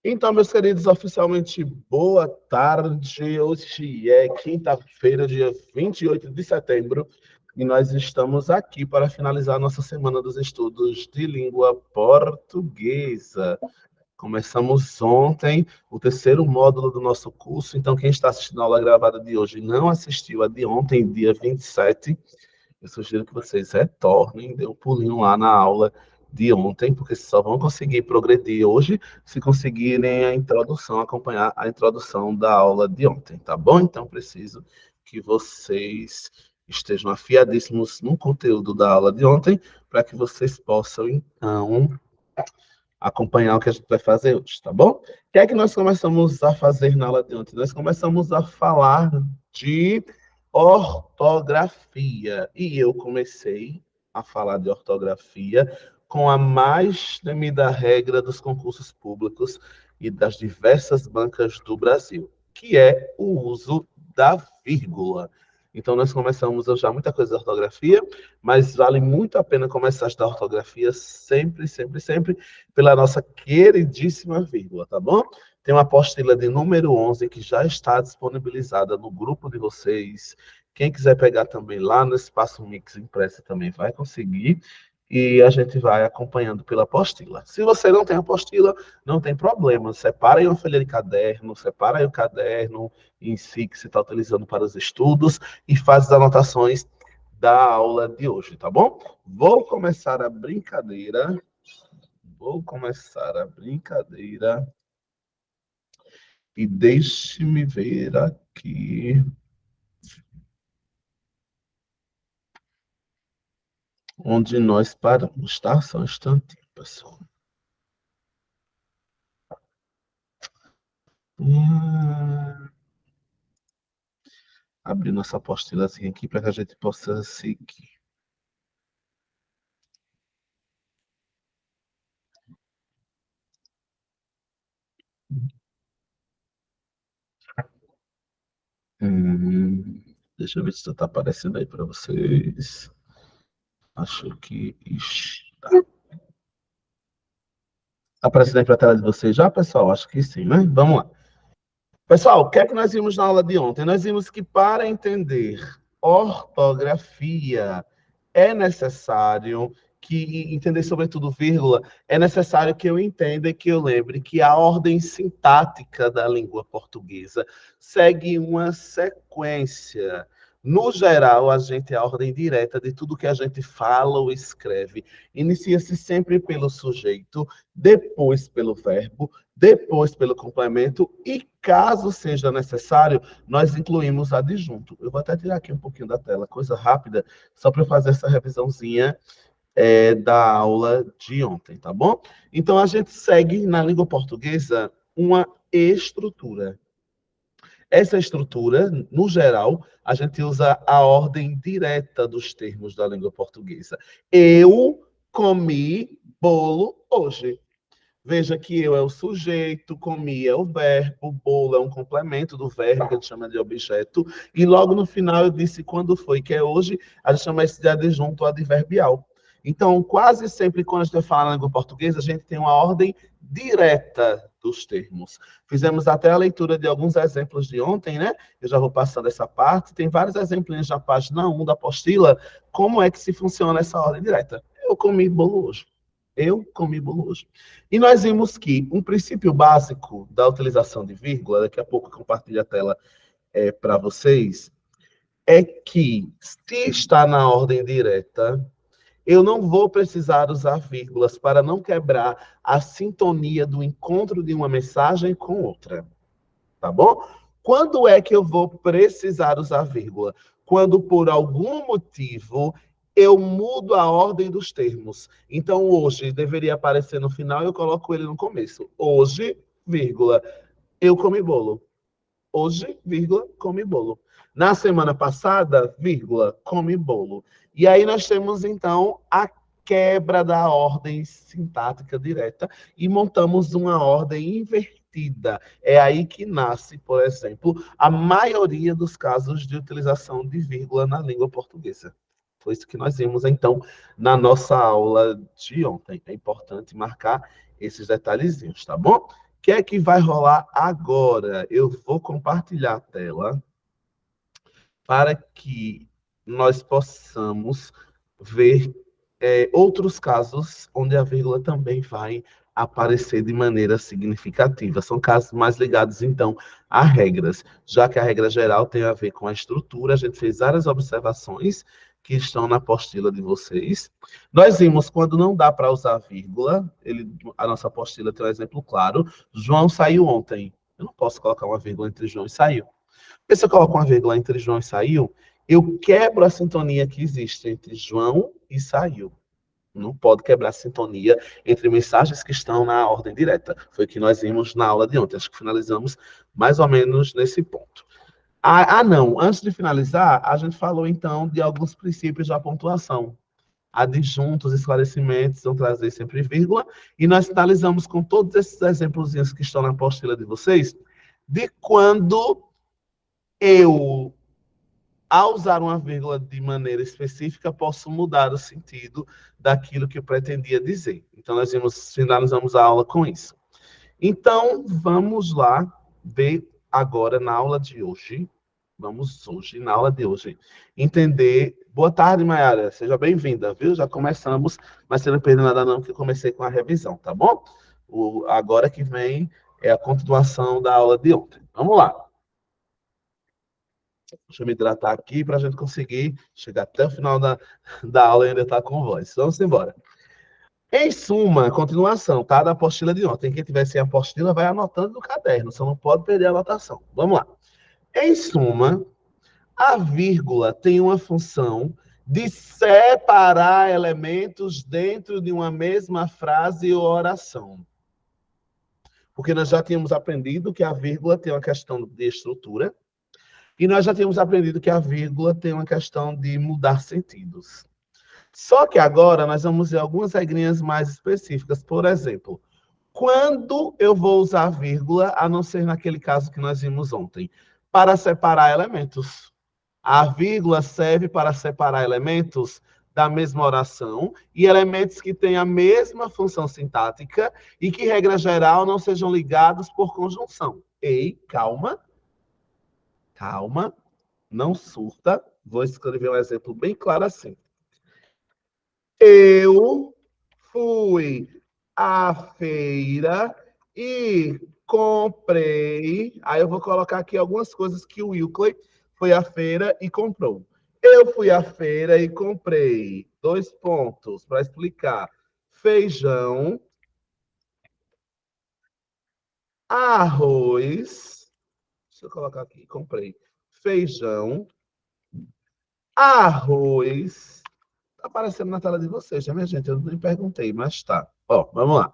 Então, meus queridos, oficialmente boa tarde. Hoje é quinta-feira, dia 28 de setembro, e nós estamos aqui para finalizar nossa semana dos estudos de língua portuguesa. Começamos ontem o terceiro módulo do nosso curso, então quem está assistindo a aula gravada de hoje e não assistiu a de ontem, dia 27, eu sugiro que vocês retornem, dê um pulinho lá na aula de ontem, porque vocês só vão conseguir progredir hoje se conseguirem a introdução, acompanhar a introdução da aula de ontem, tá bom? Então, preciso que vocês estejam afiadíssimos no conteúdo da aula de ontem, para que vocês possam, então, acompanhar o que a gente vai fazer hoje, tá bom? O que é que nós começamos a fazer na aula de ontem? Nós começamos a falar de ortografia. E eu comecei a falar de ortografia com a mais temida regra dos concursos públicos e das diversas bancas do Brasil, que é o uso da vírgula. Então, nós começamos a usar muita coisa da ortografia, mas vale muito a pena começar a estudar ortografia sempre, sempre, sempre pela nossa queridíssima vírgula, tá bom? Tem uma apostila de número 11 que já está disponibilizada no grupo de vocês. Quem quiser pegar também lá no Espaço Mix Impressa também vai conseguir. E a gente vai acompanhando pela apostila. Se você não tem apostila, não tem problema. Separa aí uma folha de caderno, separa aí o caderno em si que você está utilizando para os estudos e faz as anotações da aula de hoje, tá bom? Vou começar a brincadeira. E deixe-me ver aqui onde nós paramos, tá? Só um instantinho, pessoal. Abrir nossa apostilazinha aqui para que a gente possa seguir. Deixa eu ver se está aparecendo aí para vocês. Acho que está. Aparecendo aí para a tela de vocês já, pessoal? Acho que sim, né? Vamos lá. Pessoal, o que é que nós vimos na aula de ontem? Nós vimos que para entender ortografia é necessário que, entender sobretudo vírgula, é necessário que eu entenda e que eu lembre que a ordem sintática da língua portuguesa segue uma sequência. No geral, a gente é a ordem direta de tudo que a gente fala ou escreve. Inicia-se sempre pelo sujeito, depois pelo verbo, depois pelo complemento e, caso seja necessário, nós incluímos adjunto. Eu vou até tirar aqui um pouquinho da tela, coisa rápida, só para eu fazer essa revisãozinha da aula de ontem, tá bom? Então, a gente segue na língua portuguesa uma estrutura. Essa estrutura, no geral, a gente usa a ordem direta dos termos da língua portuguesa. Eu comi bolo hoje. Veja que eu é o sujeito, comi é o verbo, bolo é um complemento do verbo, que a gente chama de objeto, e logo no final eu disse quando foi, que é hoje, a gente chama esse de adjunto adverbial. Então, quase sempre quando a gente fala na língua portuguesa, a gente tem uma ordem direta dos termos. Fizemos até a leitura de alguns exemplos de ontem, né? Eu já vou passando essa parte. Tem vários exemplos na página 1 da apostila, como é que se funciona essa ordem direta. Eu comi bolo hoje. Eu comi bolo hoje. E nós vimos que um princípio básico da utilização de vírgula, daqui a pouco eu compartilho a tela para vocês, é que se está na ordem direta, eu não vou precisar usar vírgulas para não quebrar a sintonia do encontro de uma mensagem com outra. Tá bom? Quando é que eu vou precisar usar vírgula? Quando, por algum motivo, eu mudo a ordem dos termos. Então, hoje deveria aparecer no final e eu coloco ele no começo. Hoje, vírgula, eu comi bolo. Hoje, vírgula, come bolo. Na semana passada, vírgula, come bolo. E aí nós temos, então, a quebra da ordem sintática direta e montamos uma ordem invertida. É aí que nasce, por exemplo, a maioria dos casos de utilização de vírgula na língua portuguesa. Foi isso que nós vimos, então, na nossa aula de ontem. É importante marcar esses detalhezinhos, tá bom? que é que vai rolar agora? Eu vou compartilhar a tela para que nós possamos ver outros casos onde a vírgula também vai aparecer de maneira significativa. São casos mais ligados, então, a regras, já que a regra geral tem a ver com a estrutura. A gente fez várias observações que estão na apostila de vocês. Nós vimos quando não dá para usar vírgula, a nossa apostila tem um exemplo claro. João saiu ontem. Eu não posso colocar uma vírgula entre João e saiu. Porque se eu coloco uma vírgula entre João e saiu, eu quebro a sintonia que existe entre João e saiu. Não pode quebrar a sintonia entre mensagens que estão na ordem direta. Foi o que nós vimos na aula de ontem. Acho que finalizamos mais ou menos nesse ponto. Não. Antes de finalizar, a gente falou, então, de alguns princípios da pontuação. Adjuntos, esclarecimentos, vão trazer sempre vírgula. E nós finalizamos com todos esses exemplos que estão na apostila de vocês, de quando eu, ao usar uma vírgula de maneira específica, posso mudar o sentido daquilo que eu pretendia dizer. Então, nós finalizamos a aula com isso. Então, vamos lá ver agora na aula de hoje. Vamos hoje, na aula de hoje, entender... Boa tarde, Mayara. Seja bem-vinda, viu? Já começamos, mas você não perdeu nada não, que eu comecei com a revisão, tá bom? Agora que vem é a continuação da aula de ontem. Vamos lá. Deixa eu me hidratar aqui para a gente conseguir chegar até o final da aula e ainda estar com voz. Vamos embora. Em suma, continuação, tá? Da apostila de ontem. Quem tiver sem apostila, vai anotando no caderno. Você não pode perder a anotação. Vamos lá. Em suma, a vírgula tem uma função de separar elementos dentro de uma mesma frase ou oração. Porque nós já tínhamos aprendido que a vírgula tem uma questão de estrutura. E nós já tínhamos aprendido que a vírgula tem uma questão de mudar sentidos. Só que agora nós vamos ver algumas regrinhas mais específicas. Por exemplo, quando eu vou usar vírgula, a não ser naquele caso que nós vimos ontem, para separar elementos. A vírgula serve para separar elementos da mesma oração e elementos que têm a mesma função sintática e que, regra geral, não sejam ligados por conjunção. Ei, calma. Calma, não surta. Vou escrever um exemplo bem claro assim. Eu fui à feira e comprei... Aí eu vou colocar aqui algumas coisas que o Wilkley foi à feira e comprou. Eu fui à feira e comprei 2 pontos para explicar. Feijão, arroz... Deixa eu colocar aqui, comprei. Feijão, arroz... Tá aparecendo na tela de vocês, já, minha gente? Eu nem perguntei, mas tá. Ó, vamos lá.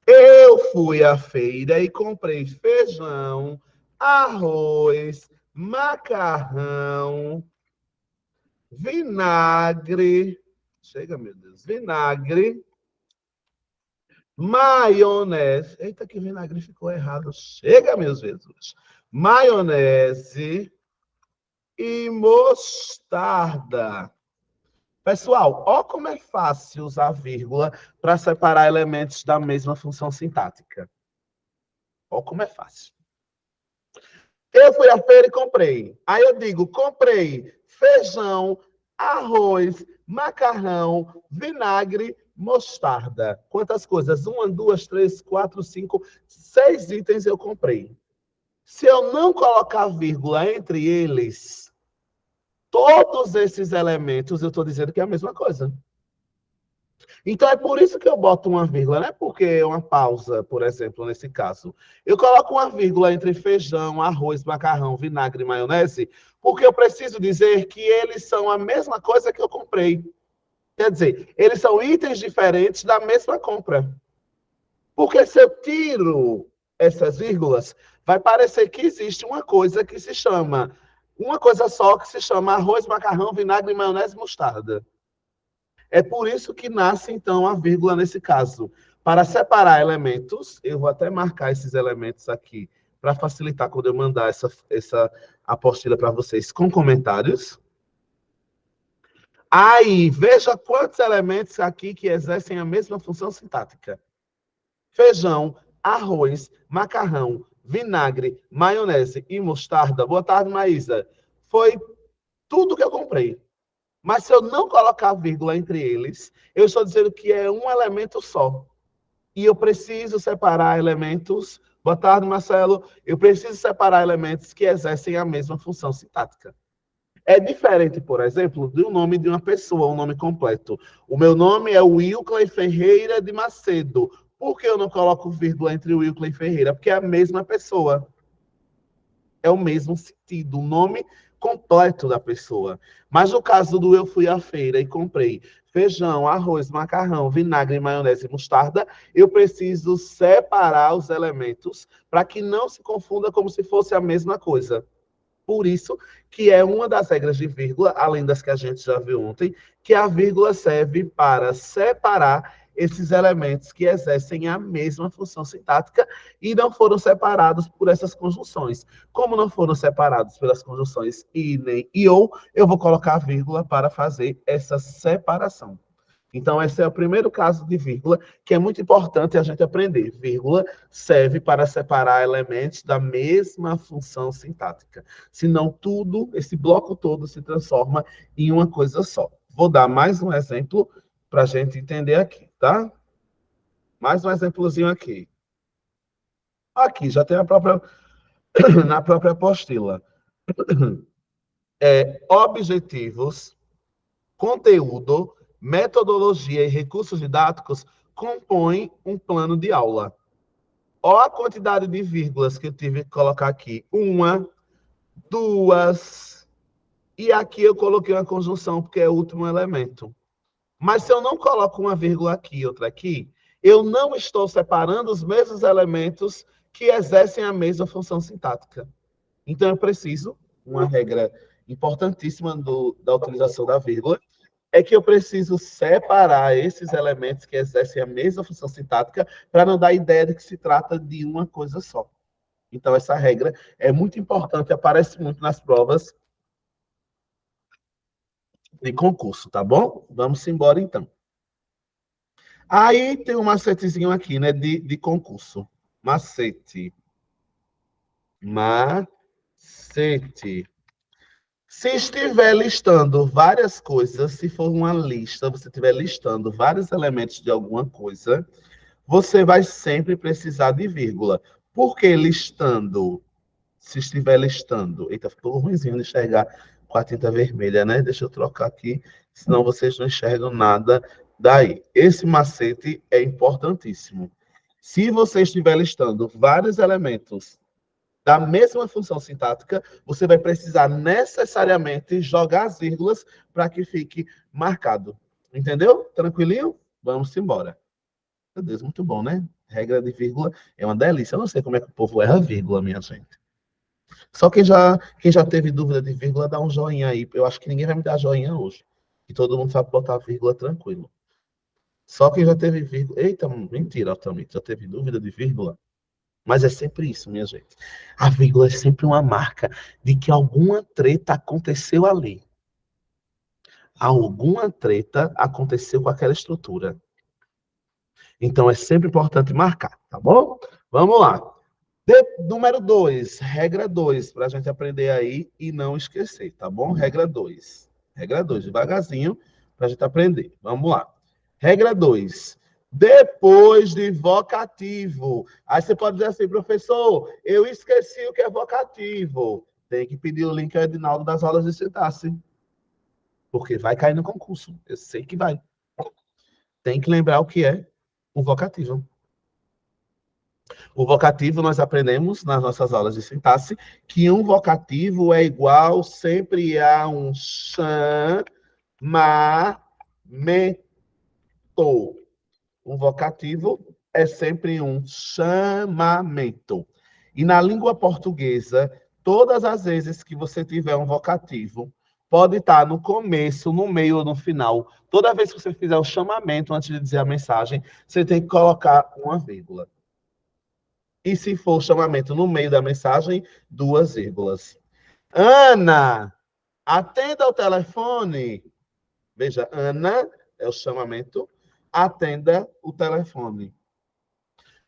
Eu fui à feira e comprei feijão, arroz, macarrão, vinagre. Chega, meu Deus. Vinagre, maionese. Eita, que vinagre ficou errado. Chega, meus Jesus. Maionese e mostarda. Pessoal, ó como é fácil usar vírgula para separar elementos da mesma função sintática. Ó como é fácil. Eu fui à feira e comprei. Aí eu digo, comprei feijão, arroz, macarrão, vinagre, mostarda. Quantas coisas? 1, 2, 3, 4, 5, 6 itens eu comprei. Se eu não colocar vírgula entre eles, todos esses elementos, eu estou dizendo que é a mesma coisa. Então, é por isso que eu boto uma vírgula, não é porque é uma pausa, por exemplo, nesse caso. Eu coloco uma vírgula entre feijão, arroz, macarrão, vinagre e maionese, porque eu preciso dizer que eles são a mesma coisa que eu comprei. Quer dizer, eles são itens diferentes da mesma compra. Porque se eu tiro essas vírgulas, vai parecer que existe uma coisa que se chama, uma coisa só que se chama arroz, macarrão, vinagre, maionese e mostarda. É por isso que nasce, então, a vírgula nesse caso. Para separar elementos, eu vou até marcar esses elementos aqui, para facilitar quando eu mandar essa apostila para vocês com comentários. Aí, veja quantos elementos aqui que exercem a mesma função sintática. Feijão, arroz, macarrão, vinagre, maionese e mostarda. Boa tarde, Maísa. Foi tudo que eu comprei. Mas se eu não colocar vírgula entre eles, eu estou dizendo que é um elemento só. E eu preciso separar elementos. Boa tarde, Marcelo. Eu preciso separar elementos que exercem a mesma função sintática. É diferente, por exemplo, do nome de uma pessoa, um nome completo. O meu nome é Wilcley Ferreira de Macedo. Por que eu não coloco vírgula entre Wilcley e Ferreira? Porque é a mesma pessoa. É o mesmo sentido, o nome completo da pessoa. Mas no caso do eu fui à feira e comprei feijão, arroz, macarrão, vinagre, maionese e mostarda, eu preciso separar os elementos para que não se confunda como se fosse a mesma coisa. Por isso que é uma das regras de vírgula, além das que a gente já viu ontem, que a vírgula serve para separar esses elementos que exercem a mesma função sintática e não foram separados por essas conjunções. Como não foram separados pelas conjunções e, nem e ou, eu vou colocar a vírgula para fazer essa separação. Então, esse é o primeiro caso de vírgula, que é muito importante a gente aprender. Vírgula serve para separar elementos da mesma função sintática. Senão, tudo, esse bloco todo, se transforma em uma coisa só. Vou dar mais um exemplo para a gente entender aqui, tá? Mais um exemplozinho aqui. Aqui, já tem na própria apostila. Objetivos, conteúdo, metodologia e recursos didáticos compõem um plano de aula. Olha a quantidade de vírgulas que eu tive que colocar aqui. Uma, duas, e aqui eu coloquei uma conjunção, porque é o último elemento. Mas se eu não coloco uma vírgula aqui e outra aqui, eu não estou separando os mesmos elementos que exercem a mesma função sintática. Então, eu preciso, uma regra importantíssima da utilização da vírgula, é que eu preciso separar esses elementos que exercem a mesma função sintática para não dar a ideia de que se trata de uma coisa só. Então, essa regra é muito importante, aparece muito nas provas de concurso, tá bom? Vamos embora, então. Aí tem um macetezinho aqui, né, de concurso. Macete. Macete. Se estiver listando várias coisas, se for uma lista, você estiver listando vários elementos de alguma coisa, você vai sempre precisar de vírgula. Por que listando? Se estiver listando. Eita, ficou ruimzinho de enxergar com a tinta vermelha, né? Deixa eu trocar aqui, senão vocês não enxergam nada daí. Esse macete é importantíssimo. Se você estiver listando vários elementos da mesma função sintática, você vai precisar necessariamente jogar as vírgulas para que fique marcado. Entendeu? Tranquilinho? Vamos embora. Meu Deus, muito bom, né? Regra de vírgula é uma delícia. Eu não sei como é que o povo erra vírgula, minha gente. Só quem já teve dúvida de vírgula, dá um joinha aí. Eu acho que ninguém vai me dar joinha hoje. E todo mundo sabe botar vírgula tranquilo. Só quem já teve vírgula. Eita, mentira, também. Já teve dúvida de vírgula? Mas é sempre isso, minha gente. A vírgula é sempre uma marca de que alguma treta aconteceu ali. Alguma treta aconteceu com aquela estrutura. Então é sempre importante marcar, tá bom? Vamos lá. Número 2, regra 2, para a gente aprender aí e não esquecer, tá bom? Regra 2. Regra 2, devagarzinho, para a gente aprender. Vamos lá. Regra 2. Depois de vocativo. Aí você pode dizer assim, professor, eu esqueci o que é vocativo. Tem que pedir o link ao Edinaldo das aulas de sintaxe. Porque vai cair no concurso. Eu sei que vai. Tem que lembrar o que é o vocativo. O vocativo, nós aprendemos nas nossas aulas de sintaxe que um vocativo é igual sempre a um chamamento. Um vocativo é sempre um chamamento. E na língua portuguesa, todas as vezes que você tiver um vocativo, pode estar no começo, no meio ou no final. Toda vez que você fizer o chamamento antes de dizer a mensagem, você tem que colocar uma vírgula. E se for chamamento no meio da mensagem, 2 vírgulas. Ana, atenda o telefone. Veja, Ana é o chamamento, atenda o telefone.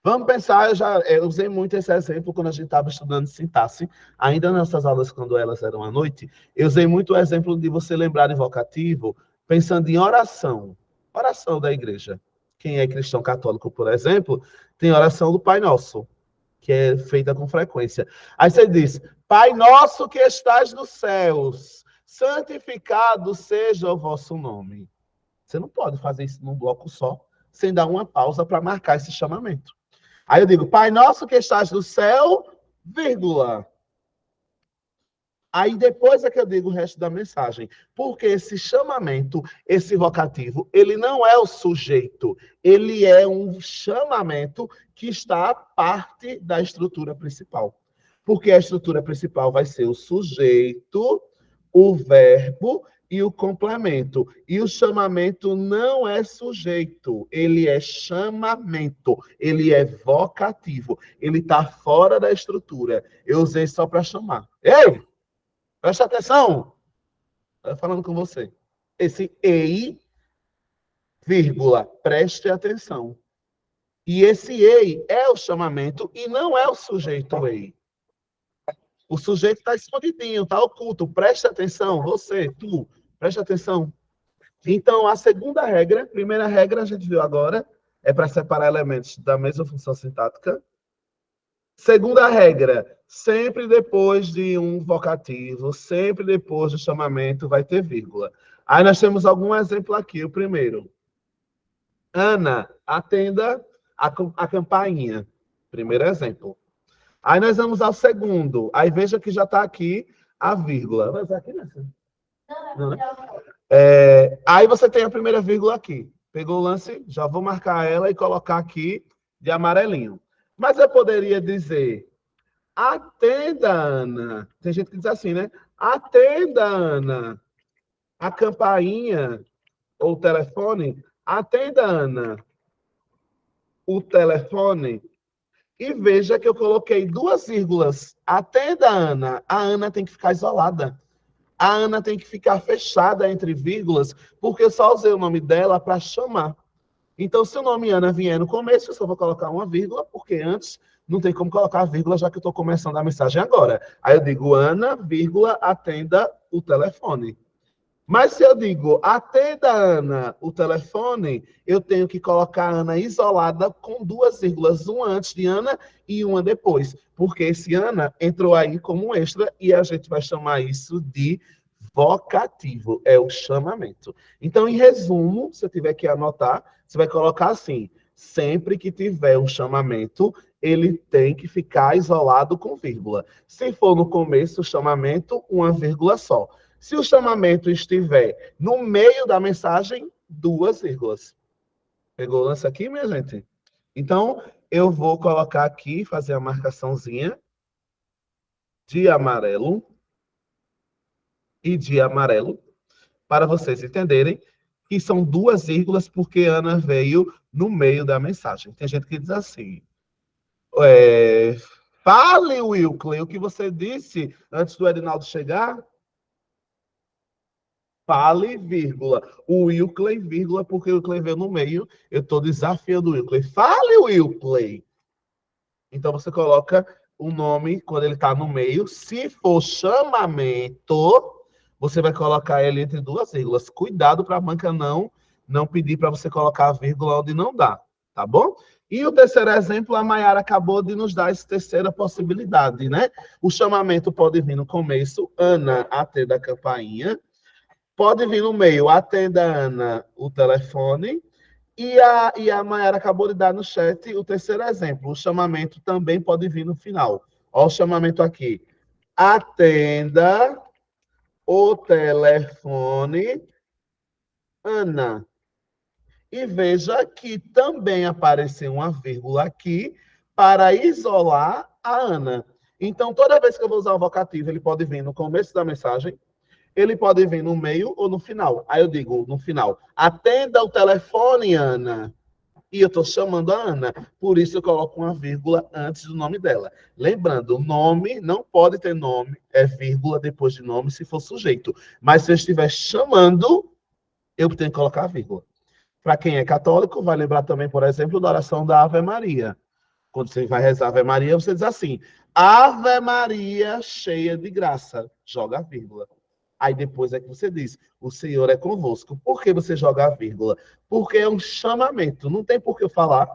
Vamos pensar, eu usei muito esse exemplo quando a gente estava estudando sintaxe, ainda nessas aulas, quando elas eram à noite, eu usei muito o exemplo de você lembrar de vocativo, pensando em oração, oração da igreja. Quem é cristão católico, por exemplo, tem oração do Pai Nosso, que é feita com frequência. Aí você diz, Pai Nosso que estás nos céus, santificado seja o vosso nome. Você não pode fazer isso num bloco só, sem dar uma pausa para marcar esse chamamento. Aí eu digo, Pai Nosso que estás no céu, vírgula. Aí depois é que eu digo o resto da mensagem. Porque esse chamamento, esse vocativo, ele não é o sujeito. Ele é um chamamento que está a parte da estrutura principal. Porque a estrutura principal vai ser o sujeito, o verbo e o complemento. E o chamamento não é sujeito, ele é chamamento, ele é vocativo, ele está fora da estrutura. Eu usei só para chamar. Ei, presta atenção, estou falando com você. Esse ei, vírgula, preste atenção. E esse ei é o chamamento e não é o sujeito ei. O sujeito está escondidinho, está oculto. Preste atenção, você, tu, preste atenção. Então, a segunda regra, primeira regra a gente viu agora, é para separar elementos da mesma função sintática. Segunda regra, sempre depois de um vocativo, sempre depois do chamamento, vai ter vírgula. Aí nós temos algum exemplo aqui. O primeiro, Ana, atenda a campainha. Primeiro exemplo. Aí nós vamos ao segundo. Aí veja que já está aqui a vírgula. Vai usar aqui, né? Não, né? Aí você tem a primeira vírgula aqui. Pegou o lance? Já vou marcar ela e colocar aqui de amarelinho. Mas eu poderia dizer, atenda, Ana. Tem gente que diz assim, né? Atenda, Ana. A campainha ou o telefone. Atenda, Ana. O telefone. E veja que eu coloquei duas vírgulas. Atenda, Ana. A Ana tem que ficar isolada. A Ana tem que ficar fechada entre vírgulas, porque eu só usei o nome dela para chamar. Então, se o nome Ana vier no começo, eu só vou colocar uma vírgula, porque antes não tem como colocar a vírgula, já que eu estou começando a mensagem agora. Aí eu digo Ana, vírgula, atenda o telefone. Mas se eu digo, atenda, Ana, o telefone, eu tenho que colocar a Ana isolada com duas vírgulas, uma antes de Ana e uma depois. Porque esse Ana entrou aí como um extra e a gente vai chamar isso de vocativo, é o chamamento. Então, em resumo, se eu tiver que anotar, você vai colocar assim, sempre que tiver um chamamento, ele tem que ficar isolado com vírgula. Se for no começo, o chamamento, uma vírgula só. Se o chamamento estiver no meio da mensagem, duas vírgulas. Pegou o lance aqui, minha gente? Então, eu vou colocar aqui, fazer a marcaçãozinha de amarelo e de amarelo, para vocês entenderem que são duas vírgulas, porque Ana veio no meio da mensagem. Tem gente que diz assim, fale, Wilkley, o que você disse antes do Edinaldo chegar? Fale, vírgula. O Wilkley, vírgula, porque o Wilkley veio no meio. Eu estou desafiando o Wilkley. Fale, Wilkley. Então, você coloca o nome quando ele está no meio. Se for chamamento, você vai colocar ele entre duas vírgulas. Cuidado para a banca não pedir para você colocar a vírgula onde não dá. Tá bom? E o terceiro exemplo, a Mayara acabou de nos dar essa terceira possibilidade, né? O chamamento pode vir no começo, Ana, atenda a campainha. Pode vir no meio, atenda, Ana, o telefone. E a Mayara acabou de dar no chat o terceiro exemplo. O chamamento também pode vir no final. Olha o chamamento aqui. Atenda o telefone, Ana. E veja que também apareceu uma vírgula aqui para isolar a Ana. Então, toda vez que eu vou usar o vocativo, ele pode vir no começo da mensagem, ele pode vir no meio ou no final. Aí eu digo no final, atenda o telefone, Ana. E eu estou chamando a Ana. Por isso eu coloco uma vírgula antes do nome dela. Lembrando, o nome não pode ter nome, é vírgula depois de nome se for sujeito. Mas se eu estiver chamando, eu tenho que colocar a vírgula. Para quem é católico, vai lembrar também, por exemplo, da oração da Ave Maria. Quando você vai rezar Ave Maria, você diz assim: Ave Maria cheia de graça. Joga a vírgula. Aí depois é que você diz: o Senhor é convosco. Por que você joga a vírgula? Porque é um chamamento. Não tem por que eu falar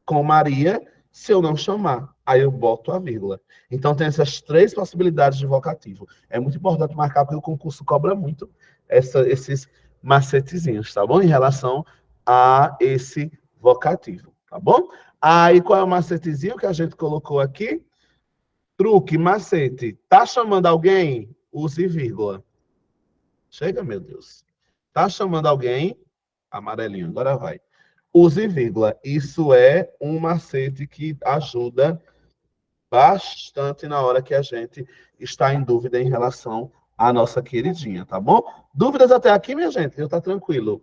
com Maria se eu não chamar. Aí eu boto a vírgula. Então tem essas três possibilidades de vocativo. É muito importante marcar porque o concurso cobra muito esses macetezinhos, tá bom? Em relação a esse vocativo, tá bom? Aí qual é o macetezinho que a gente colocou aqui? Truque, macete. Tá chamando alguém? Use vírgula. Chega, meu Deus. Tá chamando alguém? Amarelinho, agora vai. Use vírgula. Isso é um macete que ajuda bastante na hora que a gente está em dúvida em relação à nossa queridinha, tá bom? Dúvidas até aqui, minha gente? Eu tá tranquilo.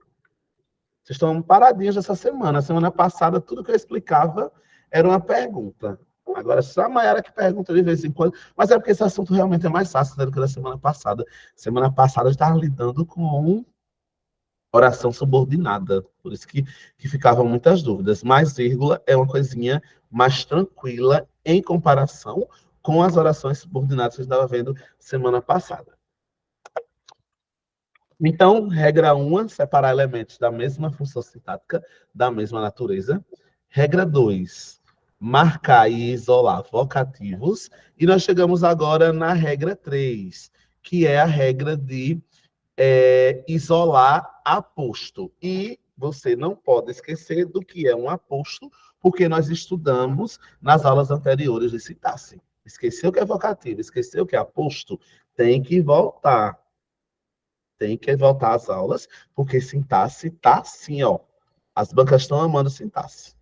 Vocês estão paradinhos essa semana. Semana passada, tudo que eu explicava era uma pergunta. Agora, só a Mayara que pergunta de vez em quando. Mas é porque esse assunto realmente é mais fácil, né, do que da semana passada. Semana passada, eu estava lidando com oração subordinada. Por isso que ficavam muitas dúvidas. Mas vírgula é uma coisinha mais tranquila em comparação com as orações subordinadas que a gente estava vendo semana passada. Então, regra 1, separar elementos da mesma função sintática, da mesma natureza. Regra 2, marcar e isolar vocativos. E nós chegamos agora na regra 3, que é a regra de isolar aposto. E você não pode esquecer do que é um aposto, porque nós estudamos nas aulas anteriores de sintaxe. Esqueceu que é vocativo, esqueceu que é aposto, tem que voltar. Tem que voltar às aulas, porque sintaxe tá assim, ó. As bancas estão amando sintaxe.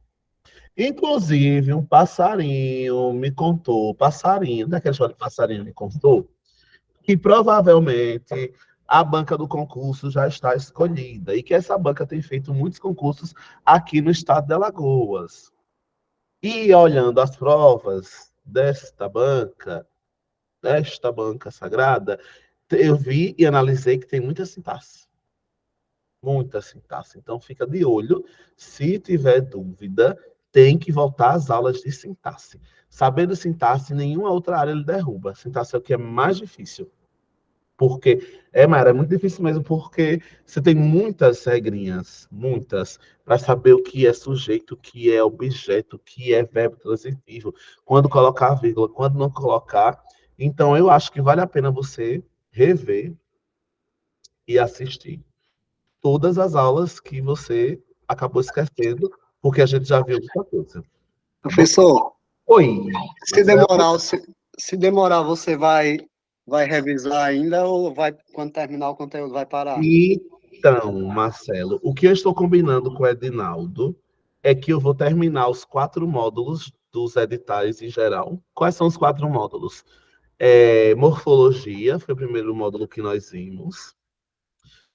Inclusive, um passarinho me contou, passarinho, daquele show de passarinho me contou, que provavelmente a banca do concurso já está escolhida e que essa banca tem feito muitos concursos aqui no estado de Alagoas. E olhando as provas desta banca sagrada, eu vi e analisei que tem muita sintaxe. Muita sintaxe. Então, fica de olho. Se tiver dúvida, tem que voltar às aulas de sintaxe. Sabendo sintaxe, nenhuma outra área ele derruba. Sintaxe é o que é mais difícil. Porque, Mayra, é muito difícil mesmo, porque você tem muitas regrinhas, muitas, para saber o que é sujeito, o que é objeto, o que é verbo transitivo, quando colocar vírgula, quando não colocar. Então, eu acho que vale a pena você rever e assistir todas as aulas que você acabou esquecendo, porque a gente já viu muita coisa. Tá bom? Professor, Oi. se demorar, você vai revisar ainda ou vai, quando terminar o conteúdo, vai parar? Então, Marcelo, o que eu estou combinando com o Edinaldo é que eu vou terminar os 4 módulos dos editais em geral. Quais são os 4 módulos? Morfologia, foi o primeiro módulo que nós vimos.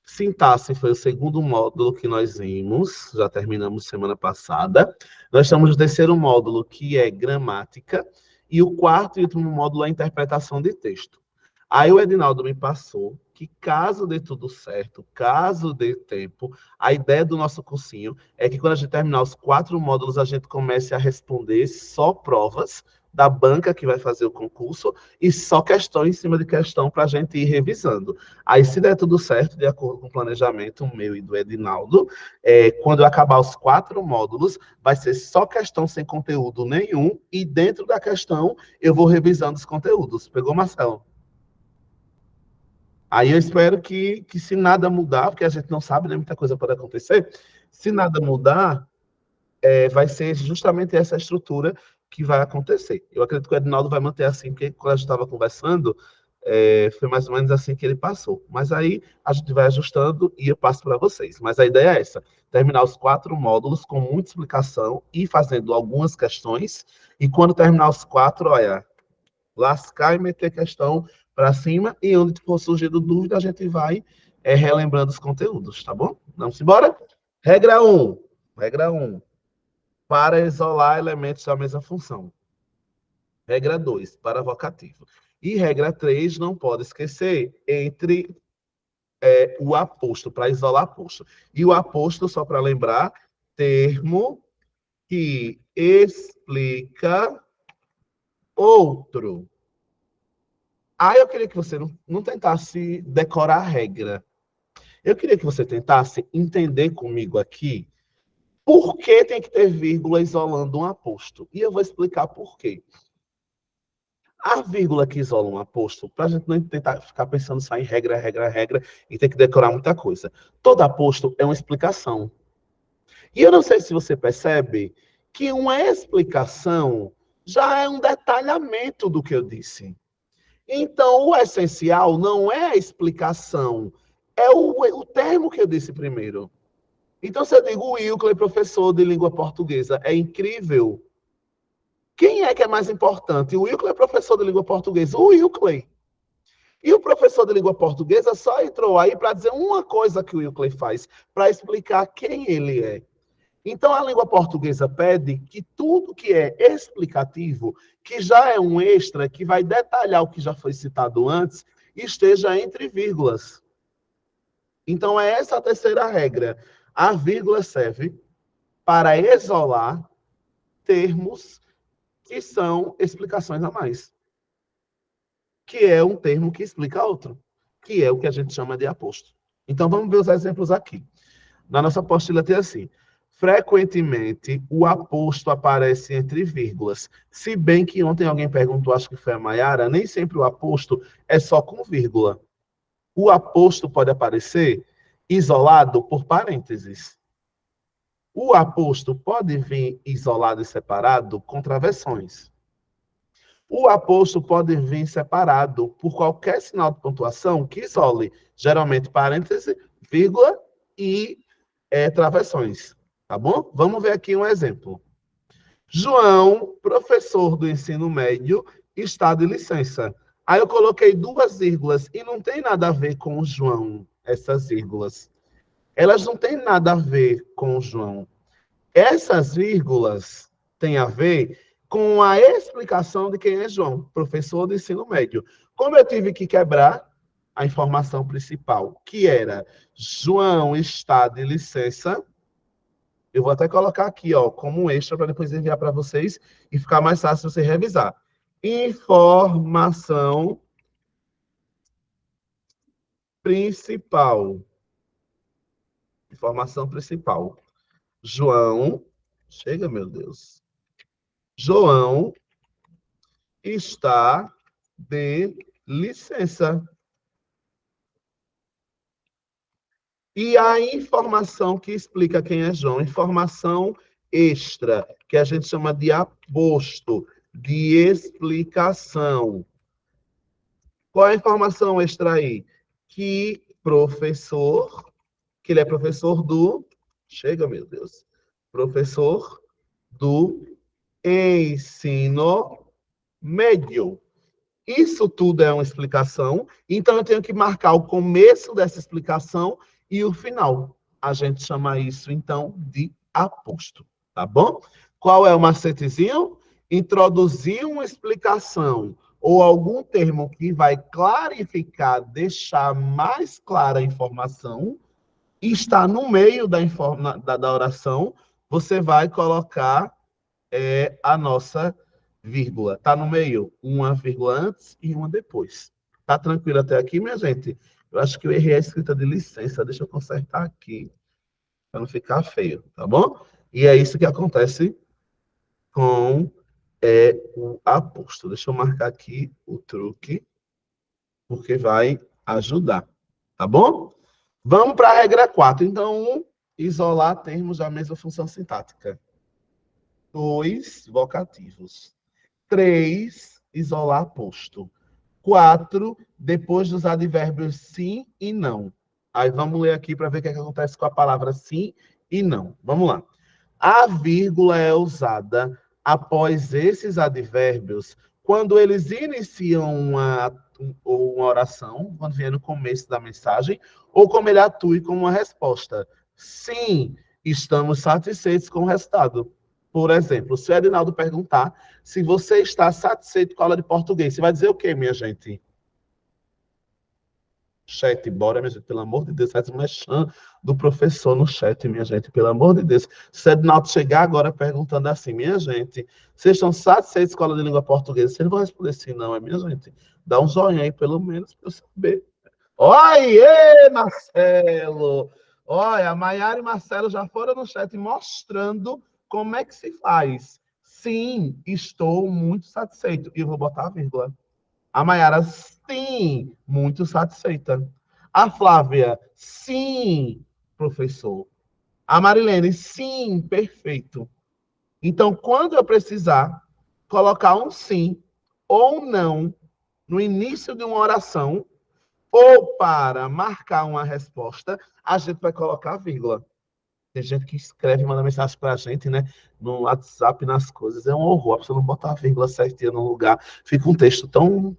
Sintaxe foi o segundo módulo que nós vimos, já terminamos semana passada. Nós estamos no terceiro módulo, que é gramática, e o quarto e último módulo é interpretação de texto. Aí o Edinaldo me passou que, caso dê tudo certo, caso dê tempo, a ideia do nosso cursinho é que, quando a gente terminar os 4 módulos, a gente comece a responder só provas da banca que vai fazer o concurso e só questão em cima de questão para a gente ir revisando. Aí, se der tudo certo, de acordo com o planejamento meu e do Edinaldo, quando eu acabar os 4 módulos, vai ser só questão sem conteúdo nenhum, e dentro da questão eu vou revisando os conteúdos. Pegou, Marcelo? Aí eu espero que se nada mudar, porque a gente não sabe, né, muita coisa pode acontecer, se nada mudar, vai ser justamente essa estrutura que vai acontecer. Eu acredito que o Edinaldo vai manter assim, porque quando a gente estava conversando, foi mais ou menos assim que ele passou. Mas aí a gente vai ajustando e eu passo para vocês. Mas a ideia é essa: terminar os 4 módulos com muita explicação e fazendo algumas questões. E quando terminar os 4, olha, lascar e meter questão para cima. E onde for surgindo dúvida, a gente vai relembrando os conteúdos, tá bom? Vamos embora? Regra 1. Regra 1. Para isolar elementos da mesma função. Regra 2, para vocativo. E regra 3, não pode esquecer, entre o aposto, para isolar aposto. E o aposto, só para lembrar, termo que explica outro. Aí eu queria que você não tentasse decorar a regra. Eu queria que você tentasse entender comigo aqui por que tem que ter vírgula isolando um aposto. E eu vou explicar por quê. A vírgula que isola um aposto, para a gente não tentar ficar pensando só em regra, regra, regra, e ter que decorar muita coisa. Todo aposto é uma explicação. E eu não sei se você percebe que uma explicação já é um detalhamento do que eu disse. Então, o essencial não é a explicação, é o termo que eu disse primeiro. Então, se eu digo o Wilkley, professor de língua portuguesa, é incrível. Quem é que é mais importante? O Wilkley é professor de língua portuguesa? O Wilkley. E o professor de língua portuguesa só entrou aí para dizer uma coisa que o Wilkley faz, para explicar quem ele é. Então, a língua portuguesa pede que tudo que é explicativo, que já é um extra, que vai detalhar o que já foi citado antes, esteja entre vírgulas. Então, é essa a terceira regra. A vírgula serve para isolar termos que são explicações a mais. Que é um termo que explica outro, que é o que a gente chama de aposto. Então, vamos ver os exemplos aqui. Na nossa apostila tem assim: frequentemente, o aposto aparece entre vírgulas. Se bem que ontem alguém perguntou, acho que foi a Mayara, nem sempre o aposto é só com vírgula. O aposto pode aparecer isolado por parênteses. O aposto pode vir isolado e separado com travessões. O aposto pode vir separado por qualquer sinal de pontuação que isole, geralmente parêntese, vírgula e travessões. Tá bom? Vamos ver aqui um exemplo. João, professor do ensino médio, está de licença. Aí eu coloquei duas vírgulas e não tem nada a ver com o João, essas vírgulas. Elas não têm nada a ver com o João. Essas vírgulas têm a ver com a explicação de quem é João, professor de ensino médio. Como eu tive que quebrar a informação principal, que era João está de licença, eu vou até colocar aqui, ó, como um extra para depois enviar para vocês e ficar mais fácil você revisar. Informação principal. Informação principal. João, chega, meu Deus. João está de licença. E a informação que explica quem é João, informação extra, que a gente chama de aposto, de explicação. Qual é a informação extra aí? Que professor, que ele é professor do, chega, meu Deus, professor do ensino médio. Isso tudo é uma explicação, então eu tenho que marcar o começo dessa explicação e o final. A gente chama isso, então, de aposto, tá bom? Qual é o macetezinho? Introduzir uma explicação ou algum termo que vai clarificar, deixar mais clara a informação, e está no meio da oração, você vai colocar a nossa vírgula. Está no meio, uma vírgula antes e uma depois. Tá tranquilo até aqui, minha gente? Eu acho que eu errei a escrita de licença. Deixa eu consertar aqui, para não ficar feio, tá bom? E é isso que acontece com o aposto. Deixa eu marcar aqui o truque, porque vai ajudar, tá bom? Vamos para a regra 4. Então, isolar termos da mesma função sintática. 2, vocativos. 3, isolar aposto. 4, depois dos advérbios sim e não. Aí vamos ler aqui para ver o que acontece com a palavra sim e não. Vamos lá. A vírgula é usada após esses advérbios quando eles iniciam uma oração, quando vier no começo da mensagem, ou como ele atue como uma resposta. Sim, estamos satisfeitos com o resultado. Por exemplo, se o Edinaldo perguntar se você está satisfeito com a aula de português, você vai dizer o quê, minha gente? chat. Bora, minha gente, pelo amor de Deus, faz um mexão do professor no chat, minha gente, pelo amor de Deus. Se o Ednaldo chegar agora perguntando assim, minha gente, vocês estão satisfeitos com a escola de língua portuguesa? Vocês não vão responder assim, não, é minha gente. Dá um joinha aí, pelo menos, para eu saber. Oi, Marcelo! Olha, a Maiara e Marcelo já foram no chat mostrando como é que se faz. Sim, estou muito satisfeito. E eu vou botar a vírgula. A Maiara, sim, muito satisfeita. A Flávia, sim, professor. A Marilene, sim, perfeito. Então, quando eu precisar colocar um sim ou não no início de uma oração, ou para marcar uma resposta, a gente vai colocar a vírgula. Tem gente que escreve e manda mensagem para a gente, né? No WhatsApp, nas coisas. É um horror. A pessoa não botar a vírgula certinha no lugar. Fica um texto tão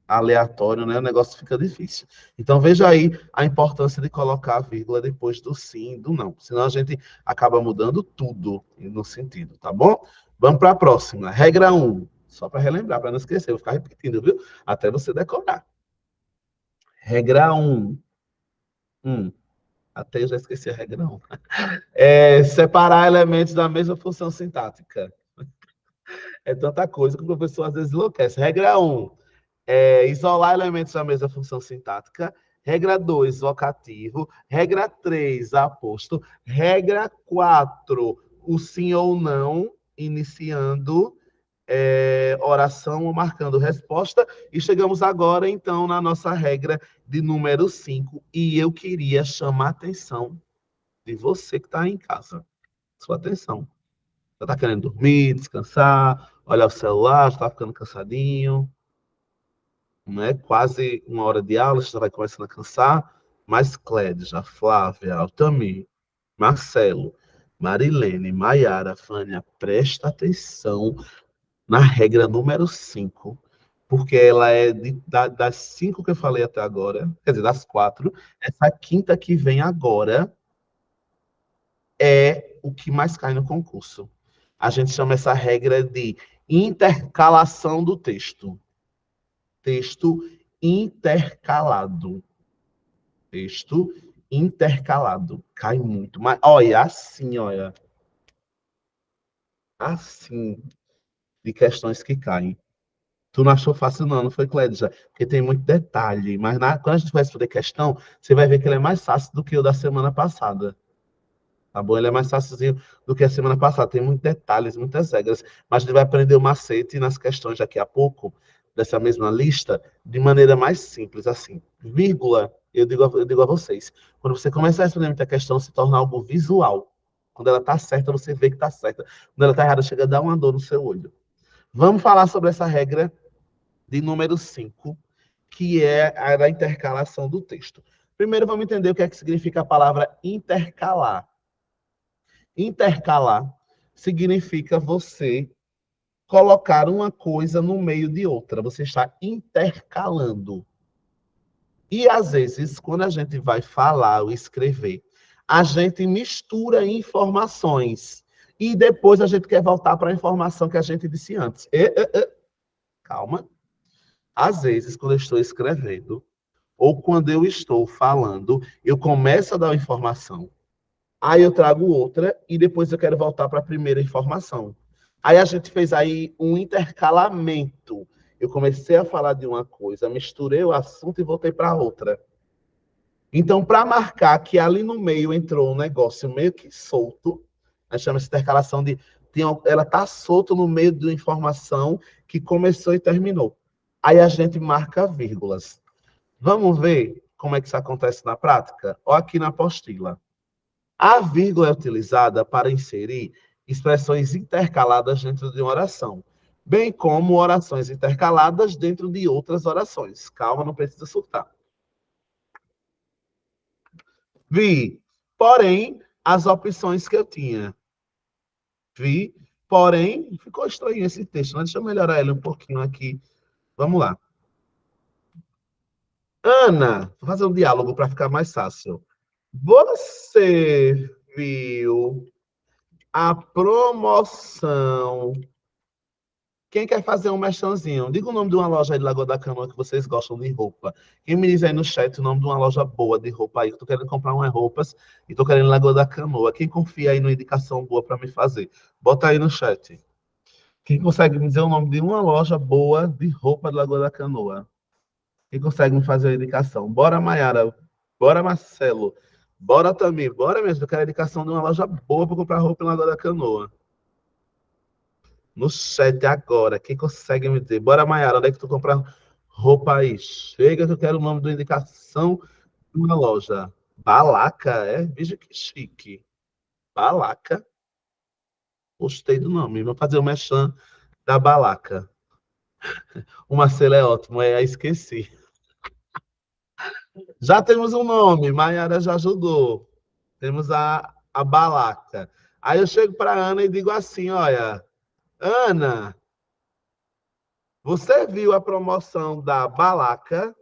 aleatório, né? O negócio fica difícil. Então, veja aí a importância de colocar a vírgula depois do sim e do não. Senão a gente acaba mudando tudo no sentido, tá bom? Vamos para a próxima. Regra 1. Só para relembrar, para não esquecer. Vou ficar repetindo, viu? Até você decorar. Regra 1. Até eu já esqueci a regra 1. Separar elementos da mesma função sintática. É tanta coisa que o professor às vezes enlouquece. Regra 1. Isolar elementos da mesma função sintática. Regra 2, vocativo. Regra 3, aposto. Regra 4, o sim ou não, iniciando oração ou marcando resposta. E chegamos agora, então, na nossa regra de número 5. E eu queria chamar a atenção de você que está em casa. Sua atenção. Já está querendo dormir, descansar, olhar o celular, já está ficando cansadinho. Né? Quase uma hora de aula, você já vai começando a cansar. Mas Clédia, Flávia, Altamir, Marcelo, Marilene, Maiara, Fânia, presta atenção na regra número 5, porque ela é das 5 que eu falei até agora, quer dizer, das 4, essa quinta que vem agora é o que mais cai no concurso. A gente chama essa regra de intercalação do texto. Texto intercalado. Texto intercalado. Cai muito. Mas, olha, assim, olha. Assim, de questões que caem. Tu não achou fácil, não, não foi, Clédia? Porque tem muito detalhe. Mas quando a gente vai responder questão, você vai ver que ele é mais fácil do que o da semana passada. Tá bom? Ele é mais fácilzinho do que a semana passada. Tem muitos detalhes, muitas regras. Mas a gente vai aprender o macete nas questões daqui a pouco, dessa mesma lista, de maneira mais simples, assim. Vírgula, eu digo a vocês. Quando você começa a responder muita questão, se torna algo visual. Quando ela está certa, você vê que está certa. Quando ela está errada, chega a dar uma dor no seu olho. Vamos falar sobre essa regra de número 5, que é a da intercalação do texto. Primeiro, vamos entender o que é que significa a palavra intercalar. Intercalar significa você colocar uma coisa no meio de outra. Você está intercalando. E, às vezes, quando a gente vai falar ou escrever, a gente mistura informações. E depois a gente quer voltar para a informação que a gente disse antes. Calma. Às vezes, quando eu estou escrevendo, ou quando eu estou falando, eu começo a dar uma informação. Aí eu trago outra e depois eu quero voltar para a primeira informação. Aí a gente fez aí um intercalamento. Eu comecei a falar de uma coisa, misturei o assunto e voltei para outra. Então, para marcar que ali no meio entrou um negócio meio que solto, a gente chama essa intercalação de ela está solta no meio de uma informação que começou e terminou. Aí a gente marca vírgulas. Vamos ver como é que isso acontece na prática? Olha aqui na apostila. A vírgula é utilizada para inserir expressões intercaladas dentro de uma oração, bem como orações intercaladas dentro de outras orações. Calma, não precisa surtar. Vi, porém, as opções que eu tinha. Vi, porém, ficou estranho esse texto, né? Deixa eu melhorar ele um pouquinho aqui. Vamos lá. Ana, vou fazer um diálogo para ficar mais fácil. Você viu a promoção Quem quer fazer um merchanzinho? Diga o nome de uma loja aí de Lagoa da Canoa que vocês gostam de roupa. Quem me diz aí no chat o nome de uma loja boa de roupa aí, que eu tô querendo comprar umas roupas e tô querendo Lagoa da Canoa. Quem confia aí numa indicação boa para me fazer? Bota aí no chat. Quem consegue me dizer o nome de uma loja boa de roupa de Lagoa da Canoa? Quem consegue me fazer a indicação? Bora, Maiara. Bora, Marcelo. Bora também. Bora mesmo. Eu quero a indicação de uma loja boa para comprar roupa em Lagoa da Canoa. No chat agora. Quem consegue me dizer? Bora, Maiara. Onde é que tu compra roupa aí? Chega que eu quero o nome da indicação de uma loja. Balaca, é? Veja que chique. Balaca. Gostei do nome. Vou fazer o merchan da Balaca. O Marcelo é ótimo. Esqueci. Já temos um nome. Maiara já ajudou. Temos a Balaca. Aí eu chego para Ana e digo assim: olha, Ana, você viu a promoção da Balaca?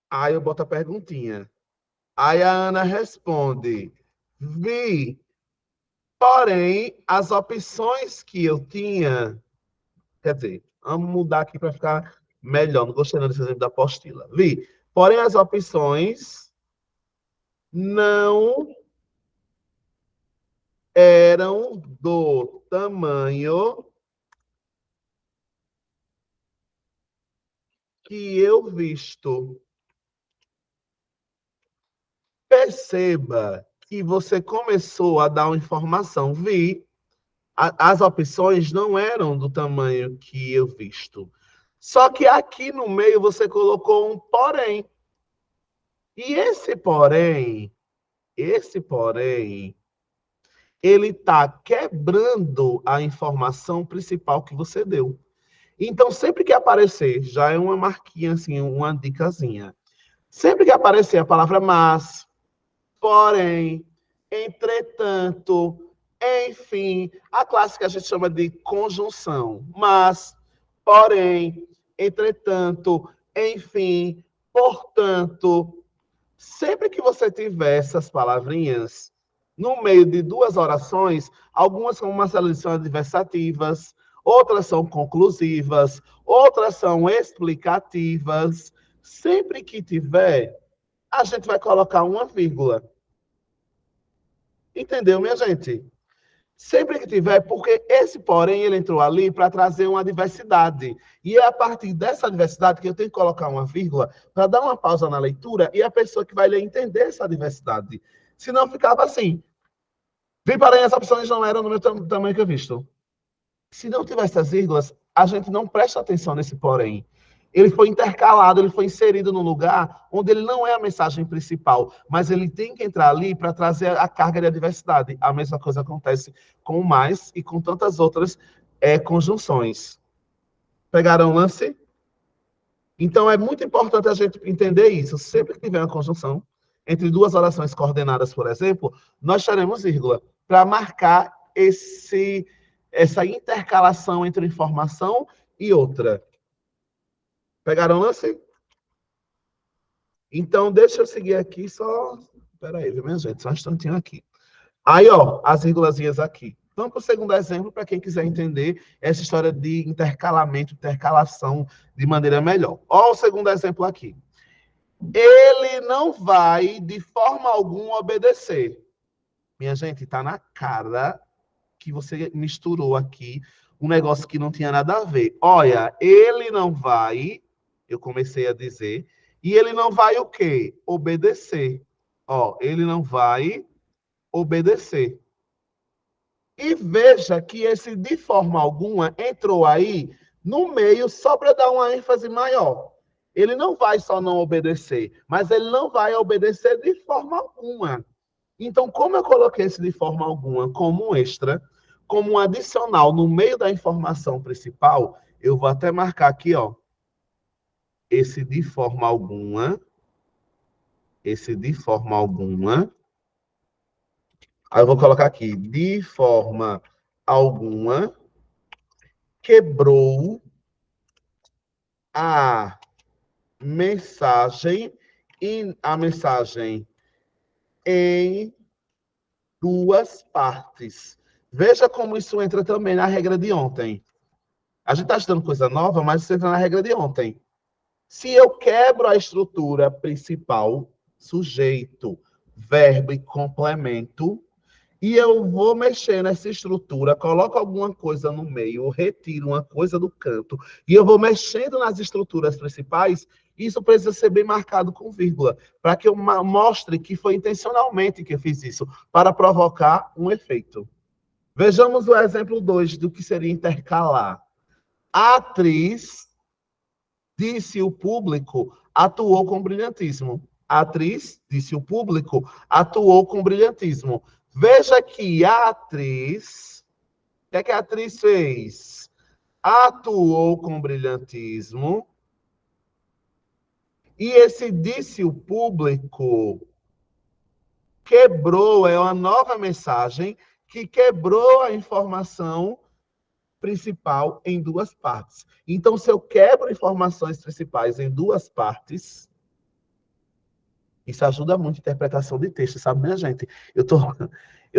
Aí eu boto a perguntinha. Aí a Ana responde: vi, porém, as opções que eu tinha. Quer dizer, vamos mudar aqui para ficar melhor. Não gostei não desse exemplo da apostila. Vi, porém, as opções não eram do tamanho que eu visto. Perceba que você começou a dar uma informação. Vi, as opções não eram do tamanho que eu visto. Só que aqui no meio você colocou um porém. E esse porém, ele está quebrando a informação principal que você deu. Então, sempre que aparecer, já é uma marquinha assim, uma dicasinha. Sempre que aparecer a palavra mas, porém, entretanto, enfim, a clássica a gente chama de conjunção. Mas, porém, entretanto, enfim, portanto, sempre que você tiver essas palavrinhas no meio de duas orações, algumas, como Marcelo disse, são adversativas, outras são conclusivas, outras são explicativas. Sempre que tiver, a gente vai colocar uma vírgula. Entendeu, minha gente? Sempre que tiver, porque esse porém ele entrou ali para trazer uma diversidade. E é a partir dessa diversidade que eu tenho que colocar uma vírgula para dar uma pausa na leitura e a pessoa que vai ler entender essa diversidade. Senão ficava assim. Vi porém as opções não eram no meu tamanho que eu visto. Se não tivesse as vírgulas, a gente não presta atenção nesse porém. Ele foi intercalado, ele foi inserido num lugar onde ele não é a mensagem principal, mas ele tem que entrar ali para trazer a carga de adversidade. A mesma coisa acontece com o mais e com tantas outras conjunções. Pegaram o lance? Então, é muito importante a gente entender isso. Sempre que tiver uma conjunção entre duas orações coordenadas, por exemplo, nós teremos vírgula para marcar essa intercalação entre informação e outra. Pegaram o lance? Então, deixa eu seguir aqui só. Espera aí, viu, minha gente? Só um instantinho aqui. Aí, ó, as vírgulazinhas aqui. Vamos para o segundo exemplo, para quem quiser entender essa história de intercalamento, intercalação de maneira melhor. Ó, o segundo exemplo aqui. Ele não vai, de forma alguma, obedecer. Minha gente, está na cara que você misturou aqui um negócio que não tinha nada a ver. Olha, ele não vai, eu comecei a dizer, e ele não vai o quê? Obedecer. Ó, ele não vai obedecer. E veja que esse de forma alguma entrou aí no meio só para dar uma ênfase maior. Ele não vai só não obedecer, mas ele não vai obedecer de forma alguma. Então, como eu coloquei esse de forma alguma como um extra, como um adicional no meio da informação principal, eu vou até marcar aqui, ó, esse de forma alguma, esse de forma alguma. Aí eu vou colocar aqui, de forma alguma, quebrou a mensagem em duas partes. Veja como isso entra também na regra de ontem. A gente está estudando coisa nova, mas isso entra na regra de ontem. Se eu quebro a estrutura principal, sujeito, verbo e complemento, e eu vou mexer nessa estrutura, coloco alguma coisa no meio, retiro uma coisa do canto, e eu vou mexendo nas estruturas principais, isso precisa ser bem marcado com vírgula, para que eu mostre que foi intencionalmente que eu fiz isso, para provocar um efeito. Vejamos o exemplo 2 do que seria intercalar. A atriz, disse o público, atuou com brilhantismo. A atriz, disse o público, atuou com brilhantismo. Veja que a atriz, o que é que a atriz fez? Atuou com brilhantismo. E esse disse o público quebrou, é uma nova mensagem que quebrou a informação principal em duas partes. Então, se eu quebro informações principais em duas partes, isso ajuda muito a interpretação de texto, sabe, minha gente? Eu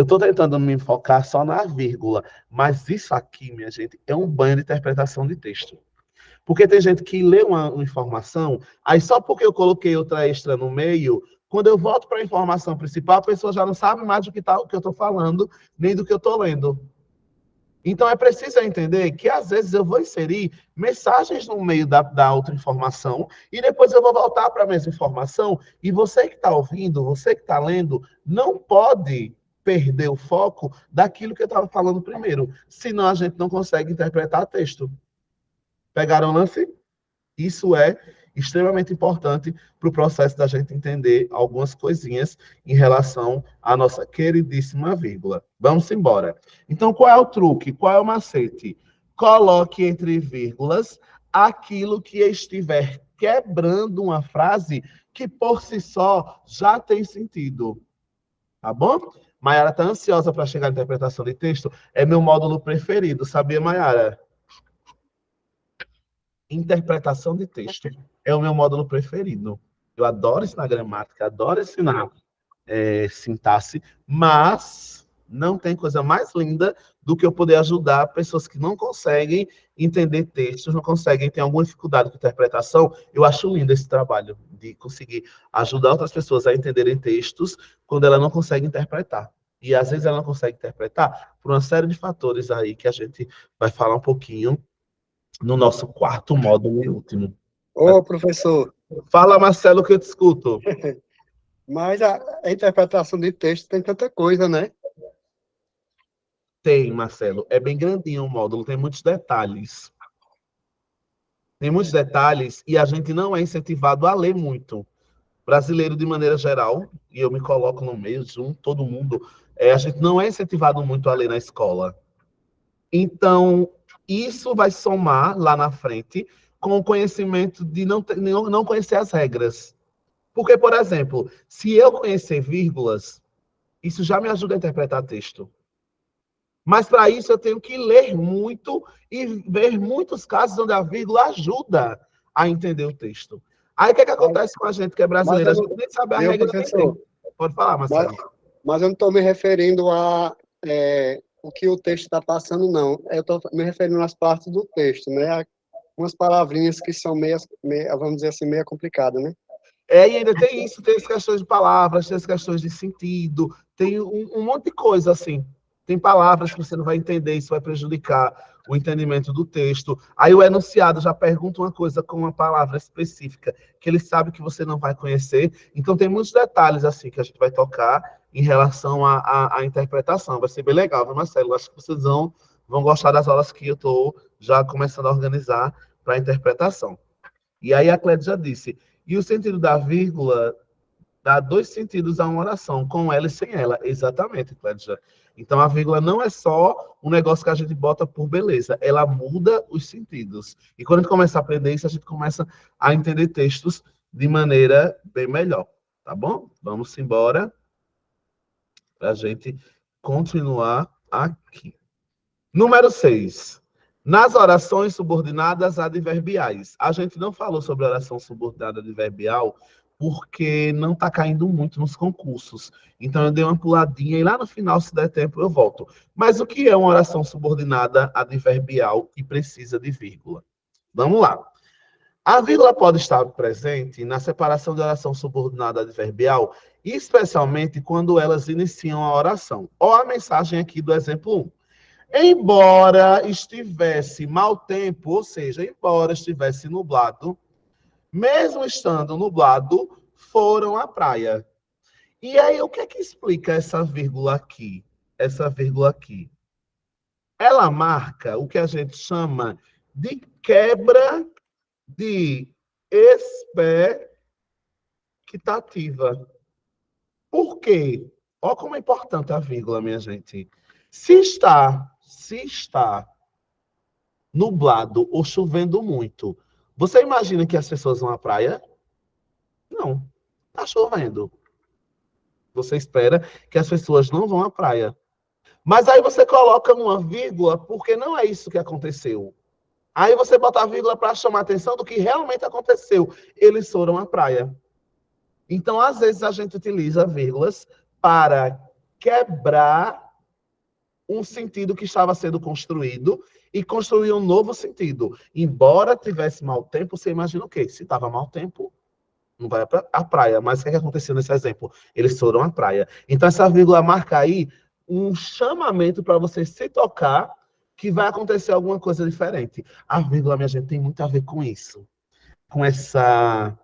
tô tentando me focar só na vírgula, mas isso aqui, minha gente, é um banho de interpretação de texto. Porque tem gente que lê uma informação, aí só porque eu coloquei outra extra no meio, quando eu volto para a informação principal, a pessoa já não sabe mais do que eu estou falando, nem do que eu estou lendo. Então, é preciso entender que, às vezes, eu vou inserir mensagens no meio da outra informação e depois eu vou voltar para a mesma informação e você que está ouvindo, você que está lendo, não pode perder o foco daquilo que eu estava falando primeiro, senão a gente não consegue interpretar texto. Pegaram o lance? Isso é extremamente importante para o processo da gente entender algumas coisinhas em relação à nossa queridíssima vírgula. Vamos embora. Então, qual é o truque? Qual é o macete? Coloque entre vírgulas aquilo que estiver quebrando uma frase que, por si só, já tem sentido. Tá bom? Maiara está ansiosa para chegar à interpretação de texto. É meu módulo preferido, sabia, Maiara? Interpretação de texto é o meu módulo preferido. Eu adoro ensinar gramática, adoro ensinar sintaxe, mas não tem coisa mais linda do que eu poder ajudar pessoas que não conseguem entender textos, não conseguem, ter alguma dificuldade com interpretação. Eu acho lindo esse trabalho de conseguir ajudar outras pessoas a entenderem textos quando ela não consegue interpretar. E às vezes ela não consegue interpretar por uma série de fatores aí que a gente vai falar um pouquinho no nosso quarto módulo e último. Ô, professor, Fala, Marcelo, que eu te escuto. mas a interpretação de texto tem tanta coisa, né? Tem, Marcelo. É bem grandinho o módulo, tem muitos detalhes. Tem muitos detalhes e a gente não é incentivado a ler muito. Brasileiro, de maneira geral, e eu me coloco no meio, junto, todo mundo, a gente não é incentivado muito a ler na escola. Então, isso vai somar lá na frente com o conhecimento de não conhecer as regras. Porque, por exemplo, se eu conhecer vírgulas, isso já me ajuda a interpretar texto. Mas para isso eu tenho que ler muito e ver muitos casos onde a vírgula ajuda a entender o texto. Aí o que acontece com a gente que é brasileiro? A gente nem sabe a regra nem tem. Pode falar, Marcelo. Mas eu não estou me referindo a o que o texto está passando, não. Eu estou me referindo às partes do texto, né? Umas palavrinhas que são vamos dizer assim, meio complicadas, né? E ainda tem isso, tem as questões de palavras, tem as questões de sentido, tem um monte de coisa assim. Tem palavras que você não vai entender, isso vai prejudicar o entendimento do texto. Aí o enunciado já pergunta uma coisa com uma palavra específica, que ele sabe que você não vai conhecer. Então tem muitos detalhes assim que a gente vai tocar em relação à interpretação. Vai ser bem legal, viu, Marcelo? Acho que vocês vão gostar das aulas que eu estou já começando a organizar para a interpretação. E aí a Clédia já disse, e o sentido da vírgula dá dois sentidos a uma oração, com ela e sem ela. Exatamente, Clédia. Então, a vírgula não é só um negócio que a gente bota por beleza, ela muda os sentidos. E quando a gente começa a aprender isso, a gente começa a entender textos de maneira bem melhor, tá bom? Vamos embora para a gente continuar aqui. Número 6. Nas orações subordinadas adverbiais. A gente não falou sobre oração subordinada adverbial, porque não está caindo muito nos concursos. Então, eu dei uma puladinha e lá no final, se der tempo, eu volto. Mas o que é uma oração subordinada adverbial que precisa de vírgula? Vamos lá. A vírgula pode estar presente na separação de oração subordinada adverbial, especialmente quando elas iniciam a oração. Olha a mensagem aqui do exemplo 1. Embora estivesse mau tempo, ou seja, embora estivesse nublado, mesmo estando nublado, foram à praia. E aí, o que é que explica essa vírgula aqui? Essa vírgula aqui. Ela marca o que a gente chama de quebra de expectativa. Por quê? Olha como é importante a vírgula, minha gente. Se está nublado ou chovendo muito, você imagina que as pessoas vão à praia? Não. Está chovendo. Você espera que as pessoas não vão à praia. Mas aí você coloca uma vírgula, porque não é isso que aconteceu. Aí você bota a vírgula para chamar a atenção do que realmente aconteceu. Eles foram à praia. Então, às vezes, a gente utiliza vírgulas para quebrar um sentido que estava sendo construído e construir um novo sentido. Embora tivesse mau tempo, você imagina o quê? Se estava mau tempo, não vai para a praia. Mas o que aconteceu nesse exemplo? Eles foram à praia. Então, essa vírgula marca aí um chamamento para você se tocar que vai acontecer alguma coisa diferente. A vírgula, minha gente, tem muito a ver com isso. Com essa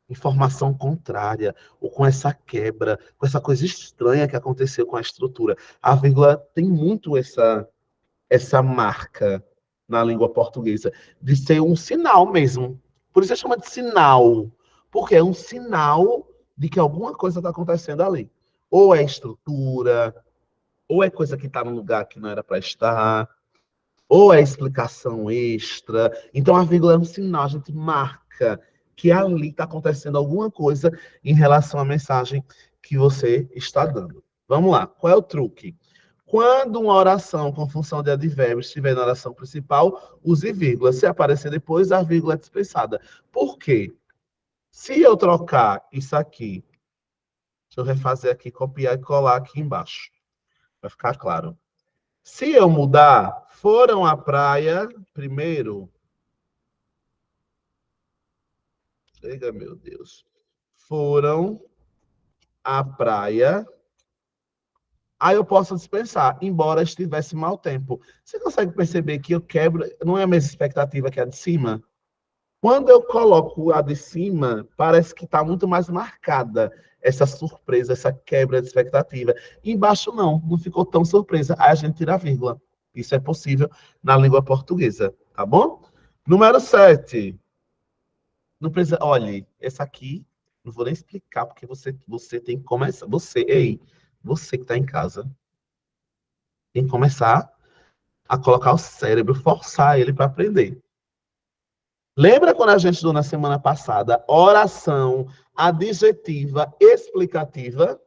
informação contrária, ou com essa quebra, com essa coisa estranha que aconteceu com a estrutura. A vírgula tem muito essa marca na língua portuguesa, de ser um sinal mesmo. Por isso chama de sinal, porque é um sinal de que alguma coisa está acontecendo ali. Ou é estrutura, ou é coisa que está no lugar que não era para estar, ou é explicação extra. Então, a vírgula é um sinal, a gente marca que ali está acontecendo alguma coisa em relação à mensagem que você está dando. Vamos lá, qual é o truque? Quando uma oração com função de advérbio estiver na oração principal, use vírgula. Se aparecer depois, a vírgula é dispensada. Por quê? Se eu trocar isso aqui, deixa eu refazer aqui, copiar e colar aqui embaixo, para ficar claro. Se eu mudar, foram à praia primeiro. Chega, meu Deus. Foram à praia. Aí eu posso dispensar, embora estivesse mau tempo. Você consegue perceber que eu quebro, não é a mesma expectativa que a de cima? Quando eu coloco a de cima, parece que está muito mais marcada essa surpresa, essa quebra de expectativa. Embaixo não ficou tão surpresa. Aí a gente tira a vírgula. Isso é possível na língua portuguesa, tá bom? Número 7. Não precisa, olhe, essa aqui, não vou nem explicar, porque você tem que começar. Você que está em casa, tem que começar a colocar o cérebro, forçar ele para aprender. Lembra quando a gente estudou na semana passada oração adjetiva explicativa?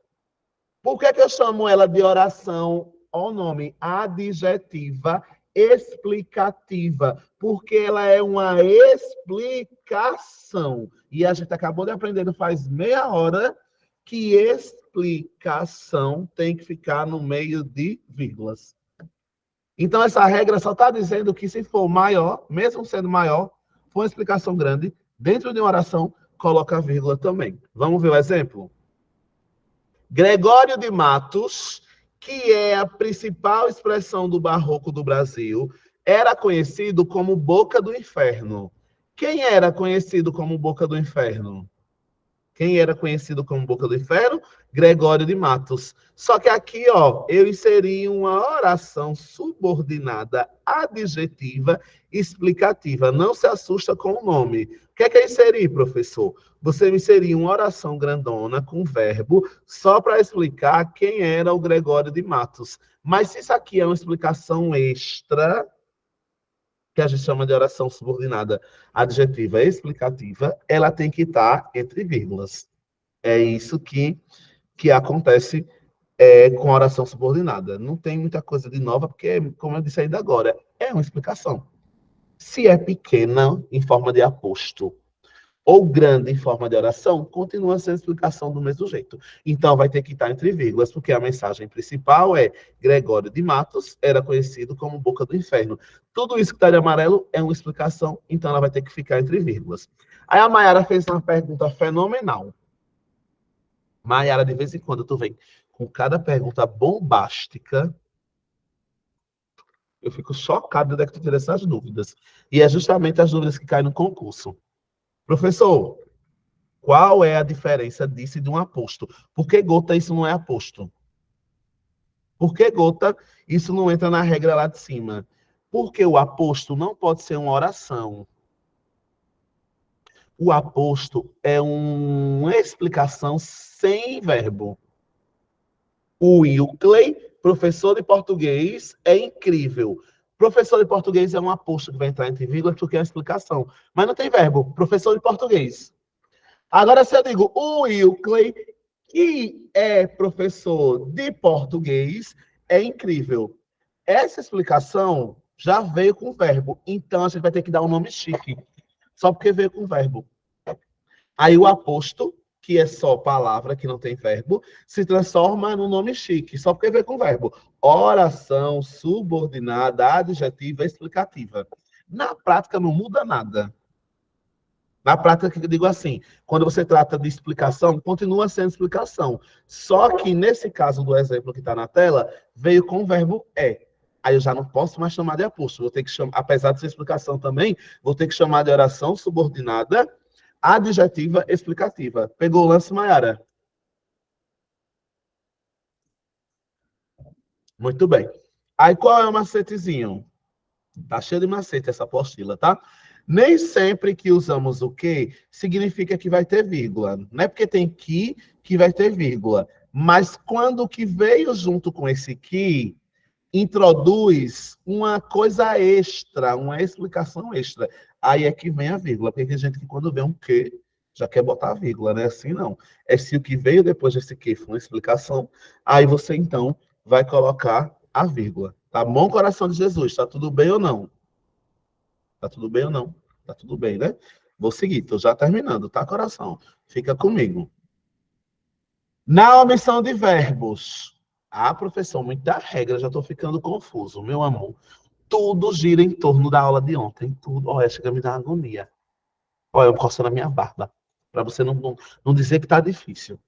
Por que eu chamo ela de oração, ó, o nome, adjetiva explicativa? Porque ela é uma explicação. E a gente acabou de aprender faz meia hora que explicação tem que ficar no meio de vírgulas. Então, essa regra só está dizendo que se for maior, mesmo sendo maior, for uma explicação grande, dentro de uma oração, coloca a vírgula também. Vamos ver o exemplo? Gregório de Matos, que é a principal expressão do barroco do Brasil, era conhecido como Boca do Inferno. Quem era conhecido como Boca do Inferno? Quem era conhecido como Boca do Inferno? Gregório de Matos. Só que aqui, ó, eu inseri uma oração subordinada adjetiva explicativa. Não se assusta com o nome. O que é inserir, professor? Você inserir uma oração grandona com verbo só para explicar quem era o Gregório de Matos. Mas se isso aqui é uma explicação extra, que a gente chama de oração subordinada adjetiva explicativa, ela tem que estar entre vírgulas. É isso que acontece com a oração subordinada. Não tem muita coisa de nova, porque, como eu disse ainda agora, é uma explicação. Se é pequena, em forma de aposto, ou grande em forma de oração, continua sendo explicação do mesmo jeito. Então, vai ter que estar entre vírgulas, porque a mensagem principal é Gregório de Matos era conhecido como Boca do Inferno. Tudo isso que está de amarelo é uma explicação, então ela vai ter que ficar entre vírgulas. Aí a Mayara fez uma pergunta fenomenal. Mayara, de vez em quando, tu vem com cada pergunta bombástica. Eu fico chocado de onde é que tu tira essas dúvidas. E é justamente as dúvidas que caem no concurso. Professor, qual é a diferença disso e de um aposto? Por que gota isso não é aposto? Por que gota isso não entra na regra lá de cima? Porque o aposto não pode ser uma oração. O aposto é uma explicação sem verbo. O Wilkley, professor de português, é incrível. Professor de português é um aposto que vai entrar entre vírgulas porque é uma explicação. Mas não tem verbo. Professor de português. Agora, se eu digo o Wilkley, que é professor de português, é incrível. Essa explicação já veio com verbo. Então, a gente vai ter que dar um nome chique. Só porque veio com verbo. Aí o aposto, que é só palavra, que não tem verbo, se transforma num nome chique, só porque veio com verbo. Oração subordinada, adjetiva, explicativa. Na prática, não muda nada. Na prática, eu digo assim, quando você trata de explicação, continua sendo explicação. Só que, nesse caso do exemplo que está na tela, veio com o verbo é. Aí eu já não posso mais chamar de aposto. Vou ter que chamar, apesar de ser explicação também, vou ter que chamar de oração subordinada, adjetiva, explicativa. Pegou o lance, Mayara? Muito bem. Aí qual é o macetezinho? Tá cheio de macete essa apostila, tá? Nem sempre que usamos o que significa que vai ter vírgula. Não é porque tem que vai ter vírgula. Mas quando o que veio junto com esse que introduz uma coisa extra, uma explicação extra. Aí é que vem a vírgula. Porque tem gente que quando vê um que já quer botar a vírgula, né? Assim não. É se o que veio depois desse que foi uma explicação, aí você então vai colocar a vírgula. Tá bom, coração de Jesus? Tá tudo bem ou não? Tá tudo bem ou não? Tá tudo bem, né? Vou seguir, tô já terminando, tá, coração? Fica comigo. Na omissão de verbos. Ah, professor, muita regra, já tô ficando confuso, meu amor. Tudo gira em torno da aula de ontem. Tudo. Olha, chega a me dar agonia. Olha, eu coçando a minha barba. Para você não dizer que tá difícil.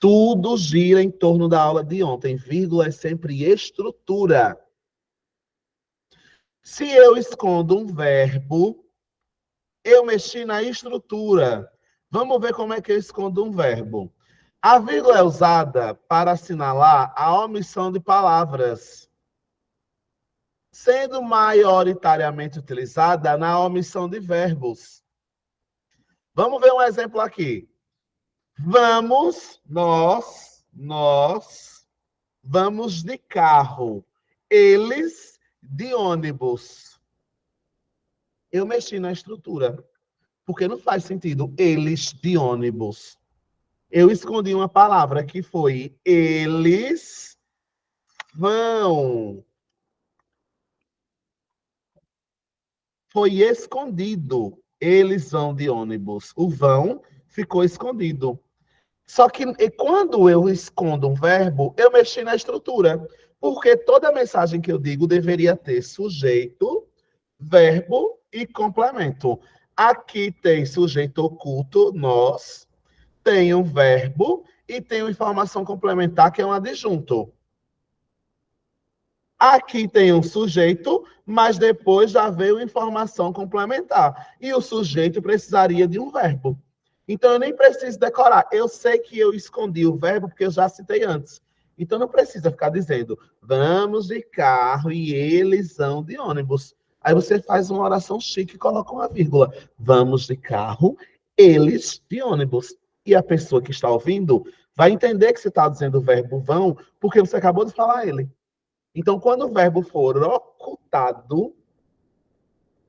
Tudo gira em torno da aula de ontem. Vírgula é sempre estrutura. Se eu escondo um verbo, eu mexi na estrutura. Vamos ver como é que eu escondo um verbo. A vírgula é usada para assinalar a omissão de palavras, sendo maioritariamente utilizada na omissão de verbos. Vamos ver um exemplo aqui. Nós vamos de carro. Eles de ônibus. Eu mexi na estrutura, porque não faz sentido eles de ônibus. Eu escondi uma palavra que foi eles vão. Foi escondido. Eles vão de ônibus. O vão ficou escondido. Só que quando eu escondo um verbo, eu mexi na estrutura. Porque toda mensagem que eu digo deveria ter sujeito, verbo e complemento. Aqui tem sujeito oculto, nós, tem um verbo e tem uma informação complementar, que é um adjunto. Aqui tem um sujeito, mas depois já veio informação complementar. E o sujeito precisaria de um verbo. Então, eu nem preciso decorar. Eu sei que eu escondi o verbo porque eu já citei antes. Então, não precisa ficar dizendo, vamos de carro e eles vão de ônibus. Aí você faz uma oração chique e coloca uma vírgula. Vamos de carro, eles de ônibus. E a pessoa que está ouvindo vai entender que você está dizendo o verbo vão, porque você acabou de falar ele. Então, quando o verbo for ocultado,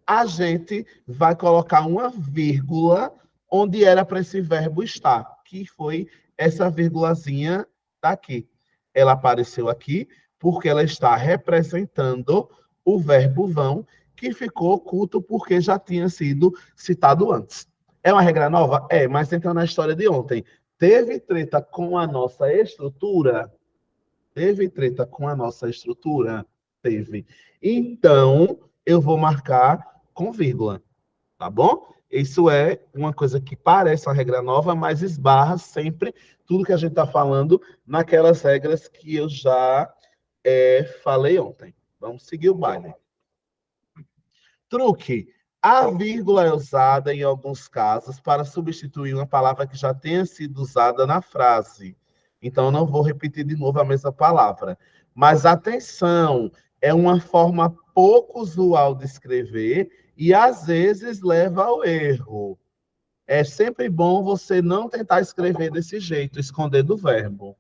a gente vai colocar uma vírgula onde era para esse verbo estar, que foi essa vírgulazinha daqui. Ela apareceu aqui porque ela está representando o verbo vão, que ficou oculto porque já tinha sido citado antes. É uma regra nova? É, mas entrando na história de ontem. Teve treta com a nossa estrutura? Teve treta com a nossa estrutura? Teve. Então, eu vou marcar com vírgula, tá bom? Isso é uma coisa que parece uma regra nova, mas esbarra sempre tudo que a gente está falando naquelas regras que eu já falei ontem. Vamos seguir o baile. Truque. A vírgula é usada em alguns casos para substituir uma palavra que já tenha sido usada na frase. Então, eu não vou repetir de novo a mesma palavra. Mas atenção, é uma forma pouco usual de escrever e às vezes leva ao erro. É sempre bom você não tentar escrever desse jeito, esconder do verbo.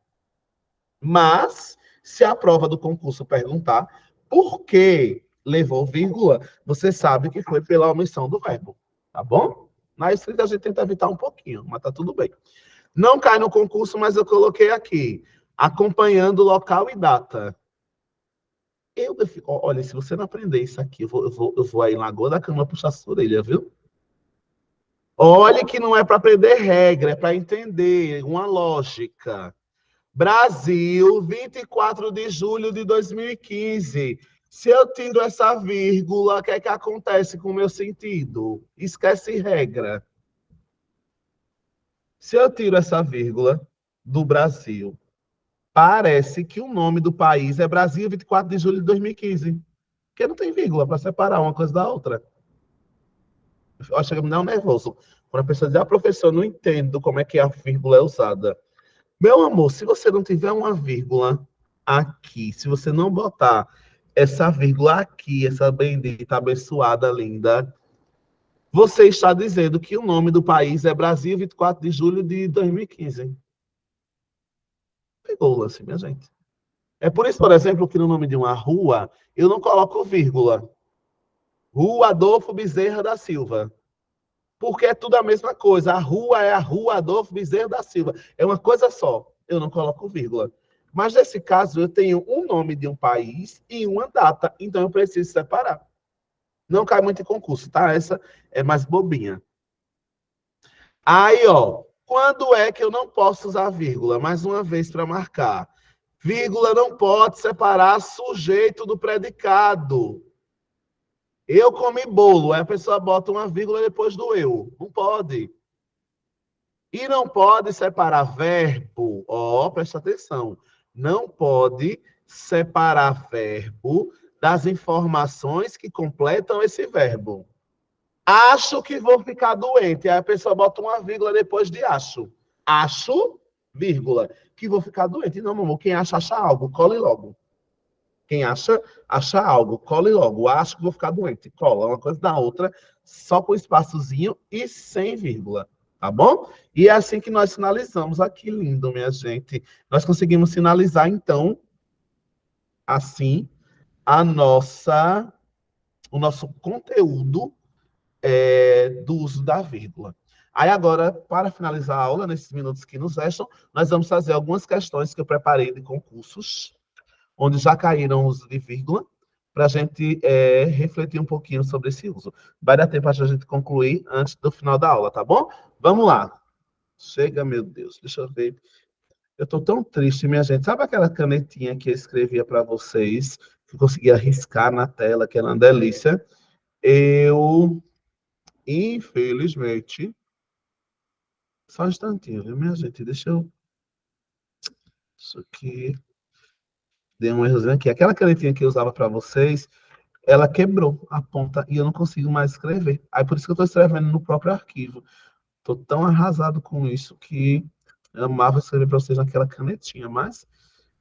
Mas, se a prova do concurso perguntar por que levou vírgula, você sabe que foi pela omissão do verbo, tá bom? Na escrita a gente tenta evitar um pouquinho, mas tá tudo bem. Não cai no concurso, mas eu coloquei aqui, acompanhando local e data. Olha, se você não aprender isso aqui, eu vou aí em Lagoa da Cama puxar sua orelha, viu? Olhe que não é para aprender regra, é para entender uma lógica. Brasil, 24 de julho de 2015. Se eu tiro essa vírgula, o que é que acontece com o meu sentido? Esquece regra. Se eu tiro essa vírgula do Brasil, parece que o nome do país é Brasil, 24 de julho de 2015. Porque não tem vírgula para separar uma coisa da outra. Eu acho que me dá um nervoso. Quando a pessoa diz, professor, eu não entendo como é que a vírgula é usada. Meu amor, se você não tiver uma vírgula aqui, se você não botar essa vírgula aqui, essa bendita, abençoada, linda, você está dizendo que o nome do país é Brasil, 24 de julho de 2015. Pegou o lance, minha gente. É por isso, por exemplo, que no nome de uma rua, eu não coloco vírgula. Rua Adolfo Bezerra da Silva. Porque é tudo a mesma coisa. A rua é a Rua Adolfo Bezerra da Silva. É uma coisa só. Eu não coloco vírgula. Mas nesse caso, eu tenho um nome de um país e uma data. Então eu preciso separar. Não cai muito em concurso, tá? Essa é mais bobinha. Aí, ó. Quando é que eu não posso usar vírgula? Mais uma vez para marcar. Vírgula não pode separar sujeito do predicado. Eu comi bolo, aí a pessoa bota uma vírgula depois do eu. Não pode. E não pode separar verbo. Ó, presta atenção. Não pode separar verbo das informações que completam esse verbo. Acho que vou ficar doente. Aí a pessoa bota uma vírgula depois de acho. Acho, vírgula, que vou ficar doente. Não, meu amor, quem acha algo, cole logo. Quem acha algo, cole logo. Acho que vou ficar doente. Cola uma coisa da outra, só com espaçozinho e sem vírgula. Tá bom? E é assim que nós finalizamos. Aqui, lindo, minha gente. Nós conseguimos finalizar, então, assim, o nosso conteúdo do uso da vírgula. Aí agora, para finalizar a aula, nesses minutos que nos restam, nós vamos fazer algumas questões que eu preparei de concursos, onde já caíram o uso de vírgula, para a gente refletir um pouquinho sobre esse uso. Vai dar tempo para a gente concluir antes do final da aula, tá bom? Vamos lá. Chega, meu Deus, deixa eu ver. Eu estou tão triste, minha gente. Sabe aquela canetinha que eu escrevia para vocês, que eu conseguia riscar na tela, que era uma delícia? Eu, infelizmente... Só um instantinho, viu, minha gente? Deixa eu... Isso aqui... Dei um errozinho aqui. Aquela canetinha que eu usava para vocês, ela quebrou a ponta e eu não consigo mais escrever. Aí por isso que eu estou escrevendo no próprio arquivo. Estou tão arrasado com isso que eu amava escrever para vocês naquela canetinha, mas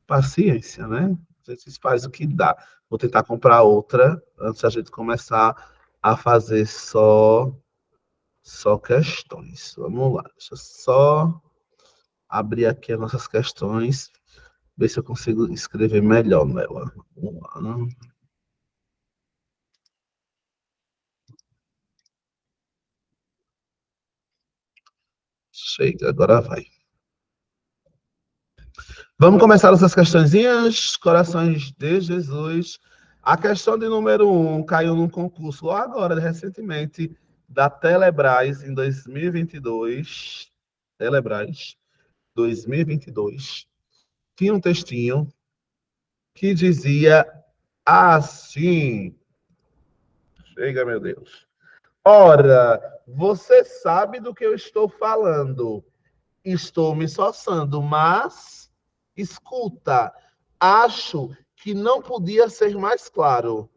paciência, né? A gente faz o que dá. Vou tentar comprar outra antes da gente começar a fazer só questões. Vamos lá. Deixa eu só abrir aqui as nossas questões, ver se eu consigo escrever melhor nela. Vamos lá. Chega, agora vai. Vamos começar essas questõezinhas, corações de Jesus. A questão de número 1 caiu num concurso agora, recentemente, da Telebrás em 2022. Telebrás 2022. Tinha um textinho que dizia assim. Chega, meu Deus. Ora, você sabe do que eu estou falando. Estou me esforçando, mas escuta, acho que não podia ser mais claro.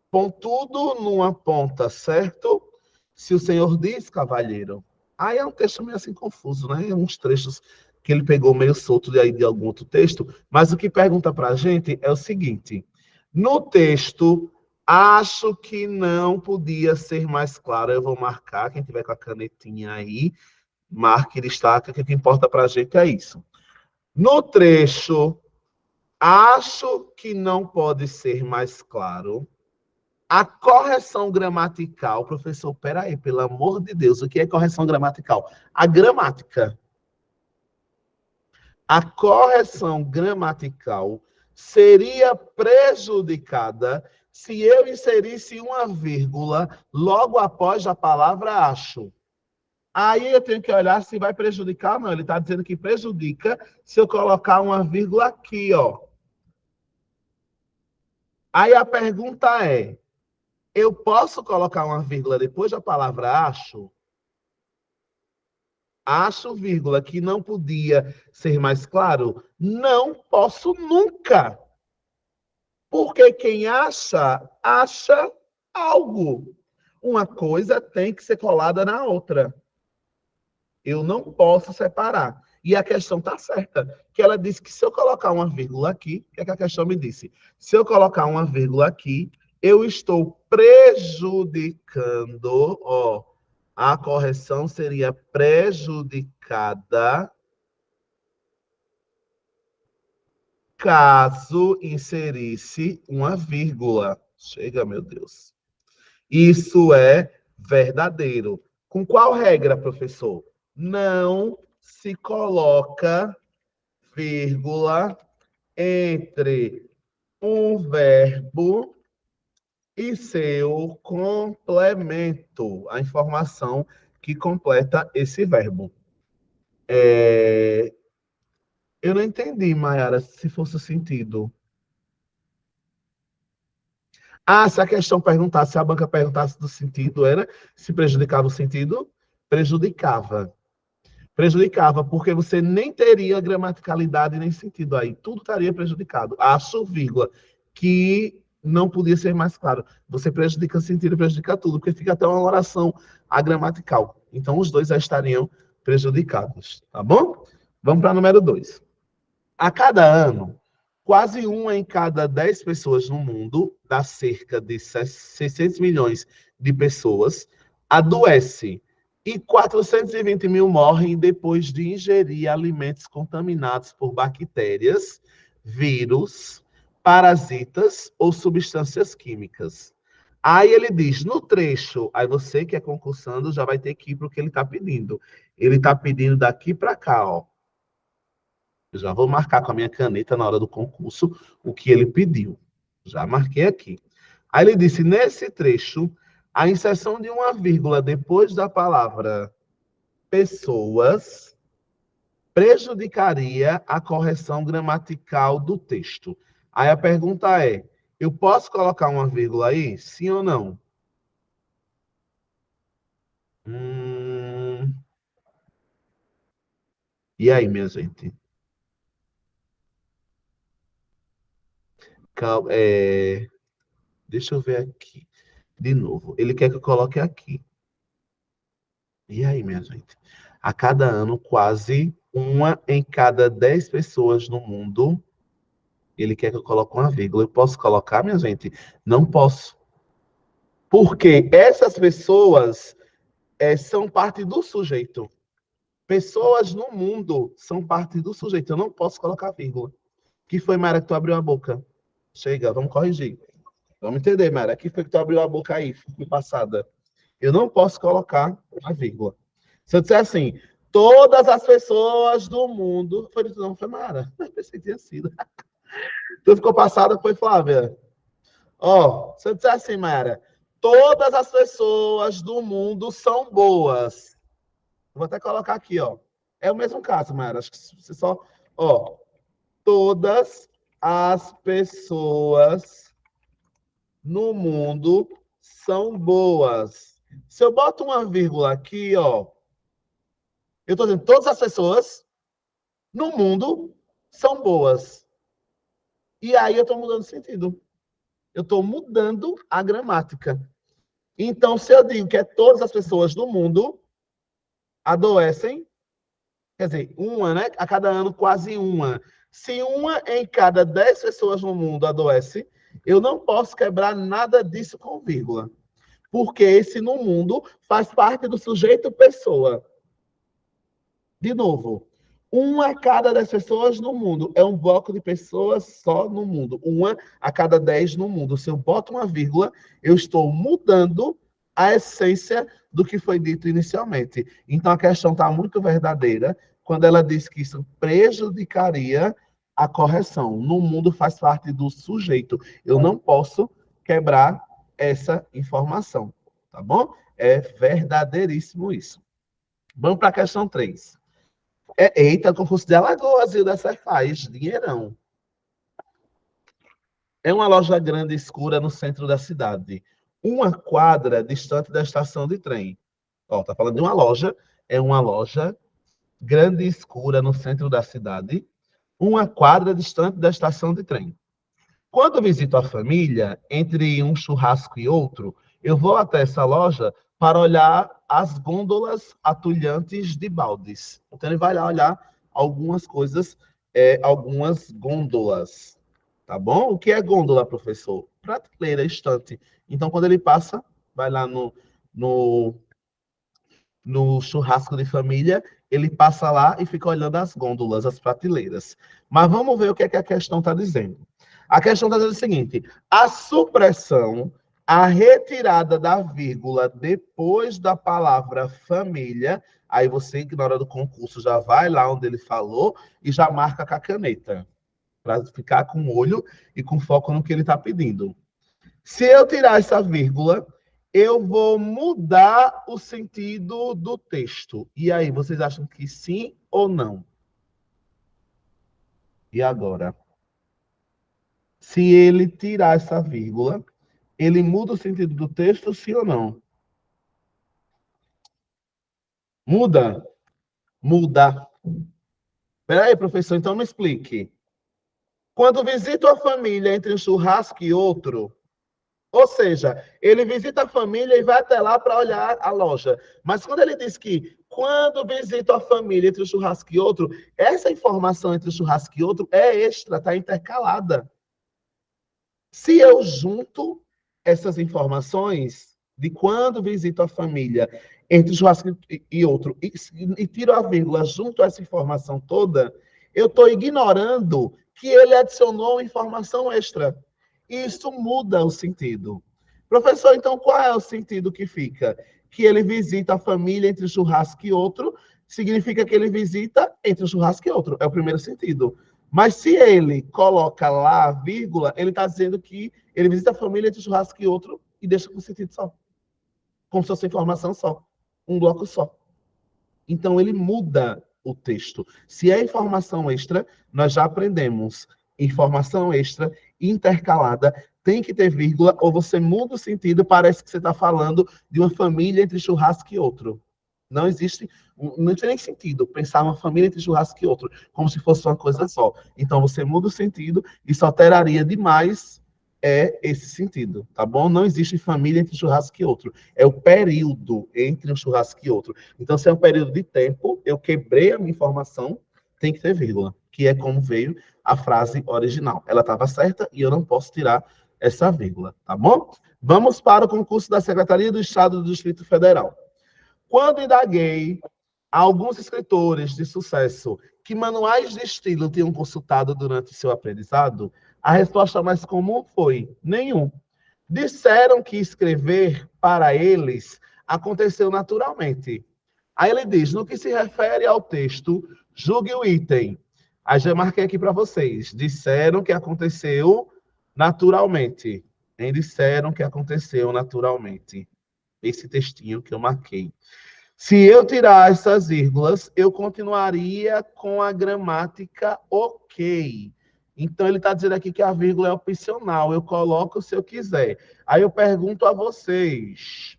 Põe tudo numa ponta, certo? Se o senhor diz, cavalheiro. Aí é um texto meio assim confuso, né? Uns trechos que ele pegou meio solto de, aí de algum outro texto, mas o que pergunta para a gente é o seguinte: no texto, acho que não podia ser mais claro. Eu vou marcar, quem tiver com a canetinha aí, marque e destaca, que o que importa para a gente é isso. No trecho, acho que não pode ser mais claro. A correção gramatical, professor, peraí, pelo amor de Deus, o que é correção gramatical? A gramática. A correção gramatical seria prejudicada se eu inserisse uma vírgula logo após a palavra acho. Aí eu tenho que olhar se vai prejudicar ou não. Ele está dizendo que prejudica se eu colocar uma vírgula aqui, ó. Aí a pergunta é: eu posso colocar uma vírgula depois da palavra acho? Acho, vírgula, que não podia ser mais claro? Não posso nunca. Porque quem acha, acha algo. Uma coisa tem que ser colada na outra. Eu não posso separar. E a questão está certa, que ela disse que se eu colocar uma vírgula aqui, o que é que a questão me disse? Se eu colocar uma vírgula aqui, eu estou prejudicando, ó, a correção seria prejudicada caso inserisse uma vírgula. Chega, meu Deus. Isso é verdadeiro. Com qual regra, professor? Não se coloca vírgula entre um verbo e seu complemento, a informação que completa esse verbo. Eu não entendi, Mayara, se fosse o sentido. Ah, se a questão perguntasse, se a banca perguntasse do sentido, era se prejudicava o sentido? Prejudicava. Prejudicava, porque você nem teria gramaticalidade nem sentido aí. Tudo estaria prejudicado. Acho, vírgula, que não podia ser mais claro. Você prejudica o sentido, prejudica tudo, porque fica até uma oração agramatical. Então, os dois já estariam prejudicados, tá bom? Vamos para o número 2. A cada ano, quase uma em cada 10 pessoas no mundo, dá cerca de 600 milhões de pessoas, adoece e 420 mil morrem depois de ingerir alimentos contaminados por bactérias, vírus, parasitas ou substâncias químicas. Aí ele diz, no trecho, aí você que é concursando já vai ter que ir para o que ele está pedindo. Ele está pedindo daqui para cá, ó. Eu já vou marcar com a minha caneta na hora do concurso o que ele pediu. Já marquei aqui. Aí ele disse, nesse trecho, a inserção de uma vírgula depois da palavra pessoas prejudicaria a correção gramatical do texto. Aí a pergunta é, eu posso colocar uma vírgula aí? Sim ou não? Hum... E aí, minha gente? Deixa eu ver aqui. De novo, ele quer que eu coloque aqui. E aí, minha gente? A cada ano, quase uma em cada 10 pessoas no mundo, ele quer que eu coloque uma vírgula. Eu posso colocar, minha gente? Não posso. Porque essas pessoas são parte do sujeito. Pessoas no mundo são parte do sujeito. Eu não posso colocar vírgula. Que foi, Mara, que tu abriu a boca? Chega, vamos corrigir. Vamos entender, Mara. Que foi que tu abriu a boca aí, foi passada. Eu não posso colocar a vírgula. Se eu disser assim, todas as pessoas do mundo. Foi não, foi Mara. Eu pensei que tinha sido. Tu ficou passada, foi Flávia. Ó, se eu disser assim, Mara, Todas as pessoas do mundo são boas. Vou até colocar aqui, ó. É o mesmo caso, Mayara. Acho que você só... Ó, todas as pessoas no mundo são boas. Se eu boto uma vírgula aqui, ó, eu estou dizendo todas as pessoas no mundo são boas. E aí eu estou mudando o sentido. Eu estou mudando a gramática. Então, se eu digo que é todas as pessoas do mundo adoecem, quer dizer, uma, né? A cada ano, quase uma. Se uma em cada 10 pessoas no mundo adoece, eu não posso quebrar nada disso com vírgula. Porque esse no mundo faz parte do sujeito pessoa. De novo, uma a cada 10 pessoas no mundo. É um bloco de pessoas só no mundo. Uma a cada 10 no mundo. Se eu boto uma vírgula, eu estou mudando a essência do que foi dito inicialmente. Então, a questão está muito verdadeira quando ela diz que isso prejudicaria a correção. No mundo faz parte do sujeito. Eu não posso quebrar essa informação. Tá bom? É verdadeiríssimo isso. Vamos para a questão 3. Eita, concurso de Alagoas, e o da Cefaz, dinheirão. É uma loja grande e escura no centro da cidade. Uma quadra distante da estação de trem. Ó, tá falando de uma loja. É uma loja grande e escura no centro da cidade. Uma quadra distante da estação de trem. Quando visito a família, entre um churrasco e outro, eu vou até essa loja para olhar as gôndolas atulhantes de baldes. Então, ele vai lá olhar algumas coisas, algumas gôndolas. Tá bom? O que é gôndola, professor? Prateleira, estante. Então, quando ele passa, vai lá no, no churrasco de família, ele passa lá e fica olhando as gôndolas, as prateleiras. Mas vamos ver o que é que a questão está dizendo. A questão está dizendo o seguinte: a supressão, a retirada da vírgula depois da palavra família, aí você, na hora do concurso, já vai lá onde ele falou e já marca com a caneta, para ficar com o olho e com foco no que ele está pedindo. Se eu tirar essa vírgula, eu vou mudar o sentido do texto. E aí, vocês acham que sim ou não? E agora? Se ele tirar essa vírgula, ele muda o sentido do texto, sim ou não? Muda? Muda. Peraí, professor, então me explique. Quando visito a família entre um churrasco e outro, ou seja, ele visita a família e vai até lá para olhar a loja. Mas quando ele diz que quando visito a família entre um churrasco e outro, essa informação entre um churrasco e outro é extra, está intercalada. Se eu junto essas informações de quando visito a família entre um churrasco e outro e tiro a vírgula junto a essa informação toda, eu estou ignorando que ele adicionou uma informação extra. E isso muda o sentido. Professor, então qual é o sentido que fica? Que ele visita a família entre um churrasco e outro, significa que ele visita entre um churrasco e outro. É o primeiro sentido. Mas se ele coloca lá a vírgula, ele está dizendo que ele visita a família entre um churrasco e outro e deixa com sentido só. Como se fosse informação só. Um bloco só. Então, ele muda o texto. Se é informação extra, nós já aprendemos. Informação extra, intercalada, tem que ter vírgula, ou você muda o sentido, parece que você está falando de uma família entre churrasco e outro. Não tem nem sentido pensar uma família entre churrasco e outro, como se fosse uma coisa só. Então, você muda o sentido, isso alteraria demais esse sentido, tá bom? Não existe família entre churrasco e outro. É o período entre um churrasco e outro. Então, se é um período de tempo, eu quebrei a minha informação, tem que ter vírgula, que é como veio a frase original. Ela estava certa e eu não posso tirar essa vírgula, tá bom? Vamos para o concurso da Secretaria do Estado do Distrito Federal. Quando indaguei alguns escritores de sucesso que manuais de estilo tinham consultado durante seu aprendizado, a resposta mais comum foi: nenhum. Disseram que escrever para eles aconteceu naturalmente. Aí ele diz: no que se refere ao texto, julgue o item. Aí já marquei aqui para vocês. Disseram que aconteceu naturalmente. disseram que aconteceu naturalmente. Esse textinho que eu marquei. Se eu tirar essas vírgulas, eu continuaria com a gramática ok. Então, ele está dizendo aqui que a vírgula é opcional. Eu coloco se eu quiser. Aí eu pergunto a vocês.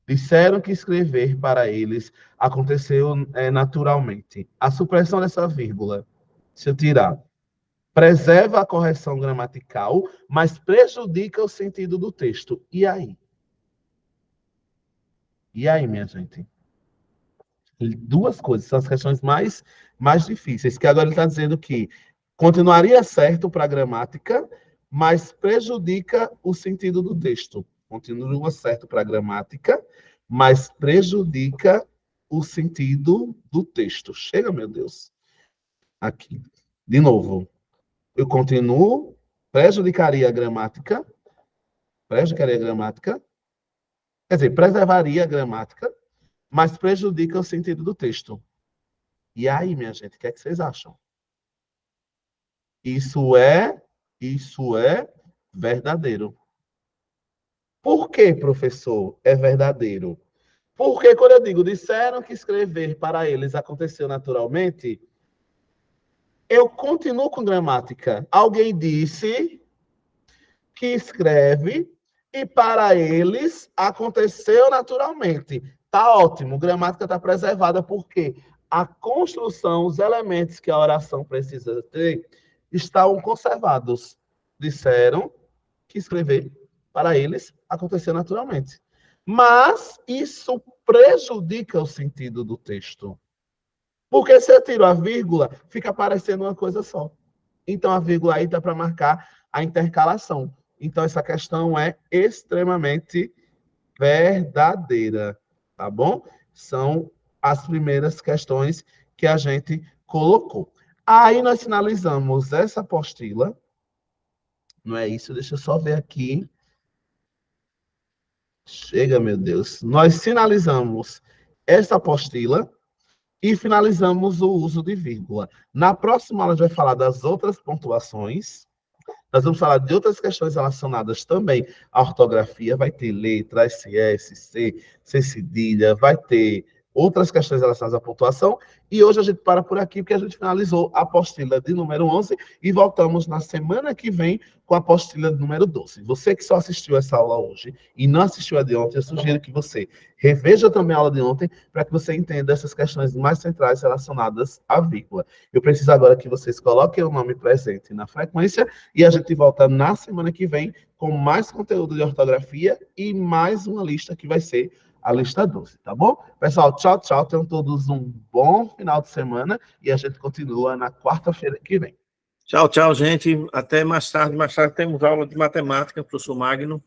Disseram que escrever para eles aconteceu naturalmente. A supressão dessa vírgula, se eu tirar, preserva a correção gramatical, mas prejudica o sentido do texto. E aí? E aí, minha gente? Duas coisas, são as questões mais difíceis, que agora ele está dizendo que continuaria certo para a gramática, mas prejudica o sentido do texto. Continua certo para a gramática, mas prejudica o sentido do texto. Chega, meu Deus. Aqui. De novo. Eu continuo, prejudicaria a gramática, quer dizer, preservaria a gramática, mas prejudica o sentido do texto. E aí, minha gente, o que é que vocês acham? Isso é verdadeiro. Por que, professor, é verdadeiro? Porque quando eu digo, disseram que escrever para eles aconteceu naturalmente, eu continuo com gramática. Alguém disse que escreve e para eles aconteceu naturalmente. Tá ótimo, gramática está preservada porque a construção, os elementos que a oração precisa ter, estão conservados. Disseram que escrever para eles aconteceu naturalmente. Mas isso prejudica o sentido do texto. Porque se eu tiro a vírgula, fica parecendo uma coisa só. Então, a vírgula aí dá para marcar a intercalação. Então, essa questão é extremamente verdadeira, tá bom? São as primeiras questões que a gente colocou. Aí, nós finalizamos essa apostila. Não é isso? Deixa eu só ver aqui. Chega, meu Deus. Nós finalizamos essa apostila e finalizamos o uso de vírgula. Na próxima aula, a gente vai falar das outras pontuações. Nós vamos falar de outras questões relacionadas também à ortografia. Vai ter letra, SS, C cedilha, vai ter outras questões relacionadas à pontuação. E hoje a gente para por aqui, porque a gente finalizou a apostila de número 11 e voltamos na semana que vem com a apostila de número 12. Você que só assistiu essa aula hoje e não assistiu a de ontem, eu sugiro que você reveja também a aula de ontem para que você entenda essas questões mais centrais relacionadas à vírgula. Eu preciso agora que vocês coloquem o nome presente na frequência e a gente volta na semana que vem com mais conteúdo de ortografia e mais uma lista que vai ser a lista 12, tá bom? Pessoal, tchau, tchau. Tenham todos um bom final de semana e a gente continua na quarta-feira que vem. Tchau, tchau, gente. Até mais tarde. Mais tarde temos aula de matemática, professor Magno.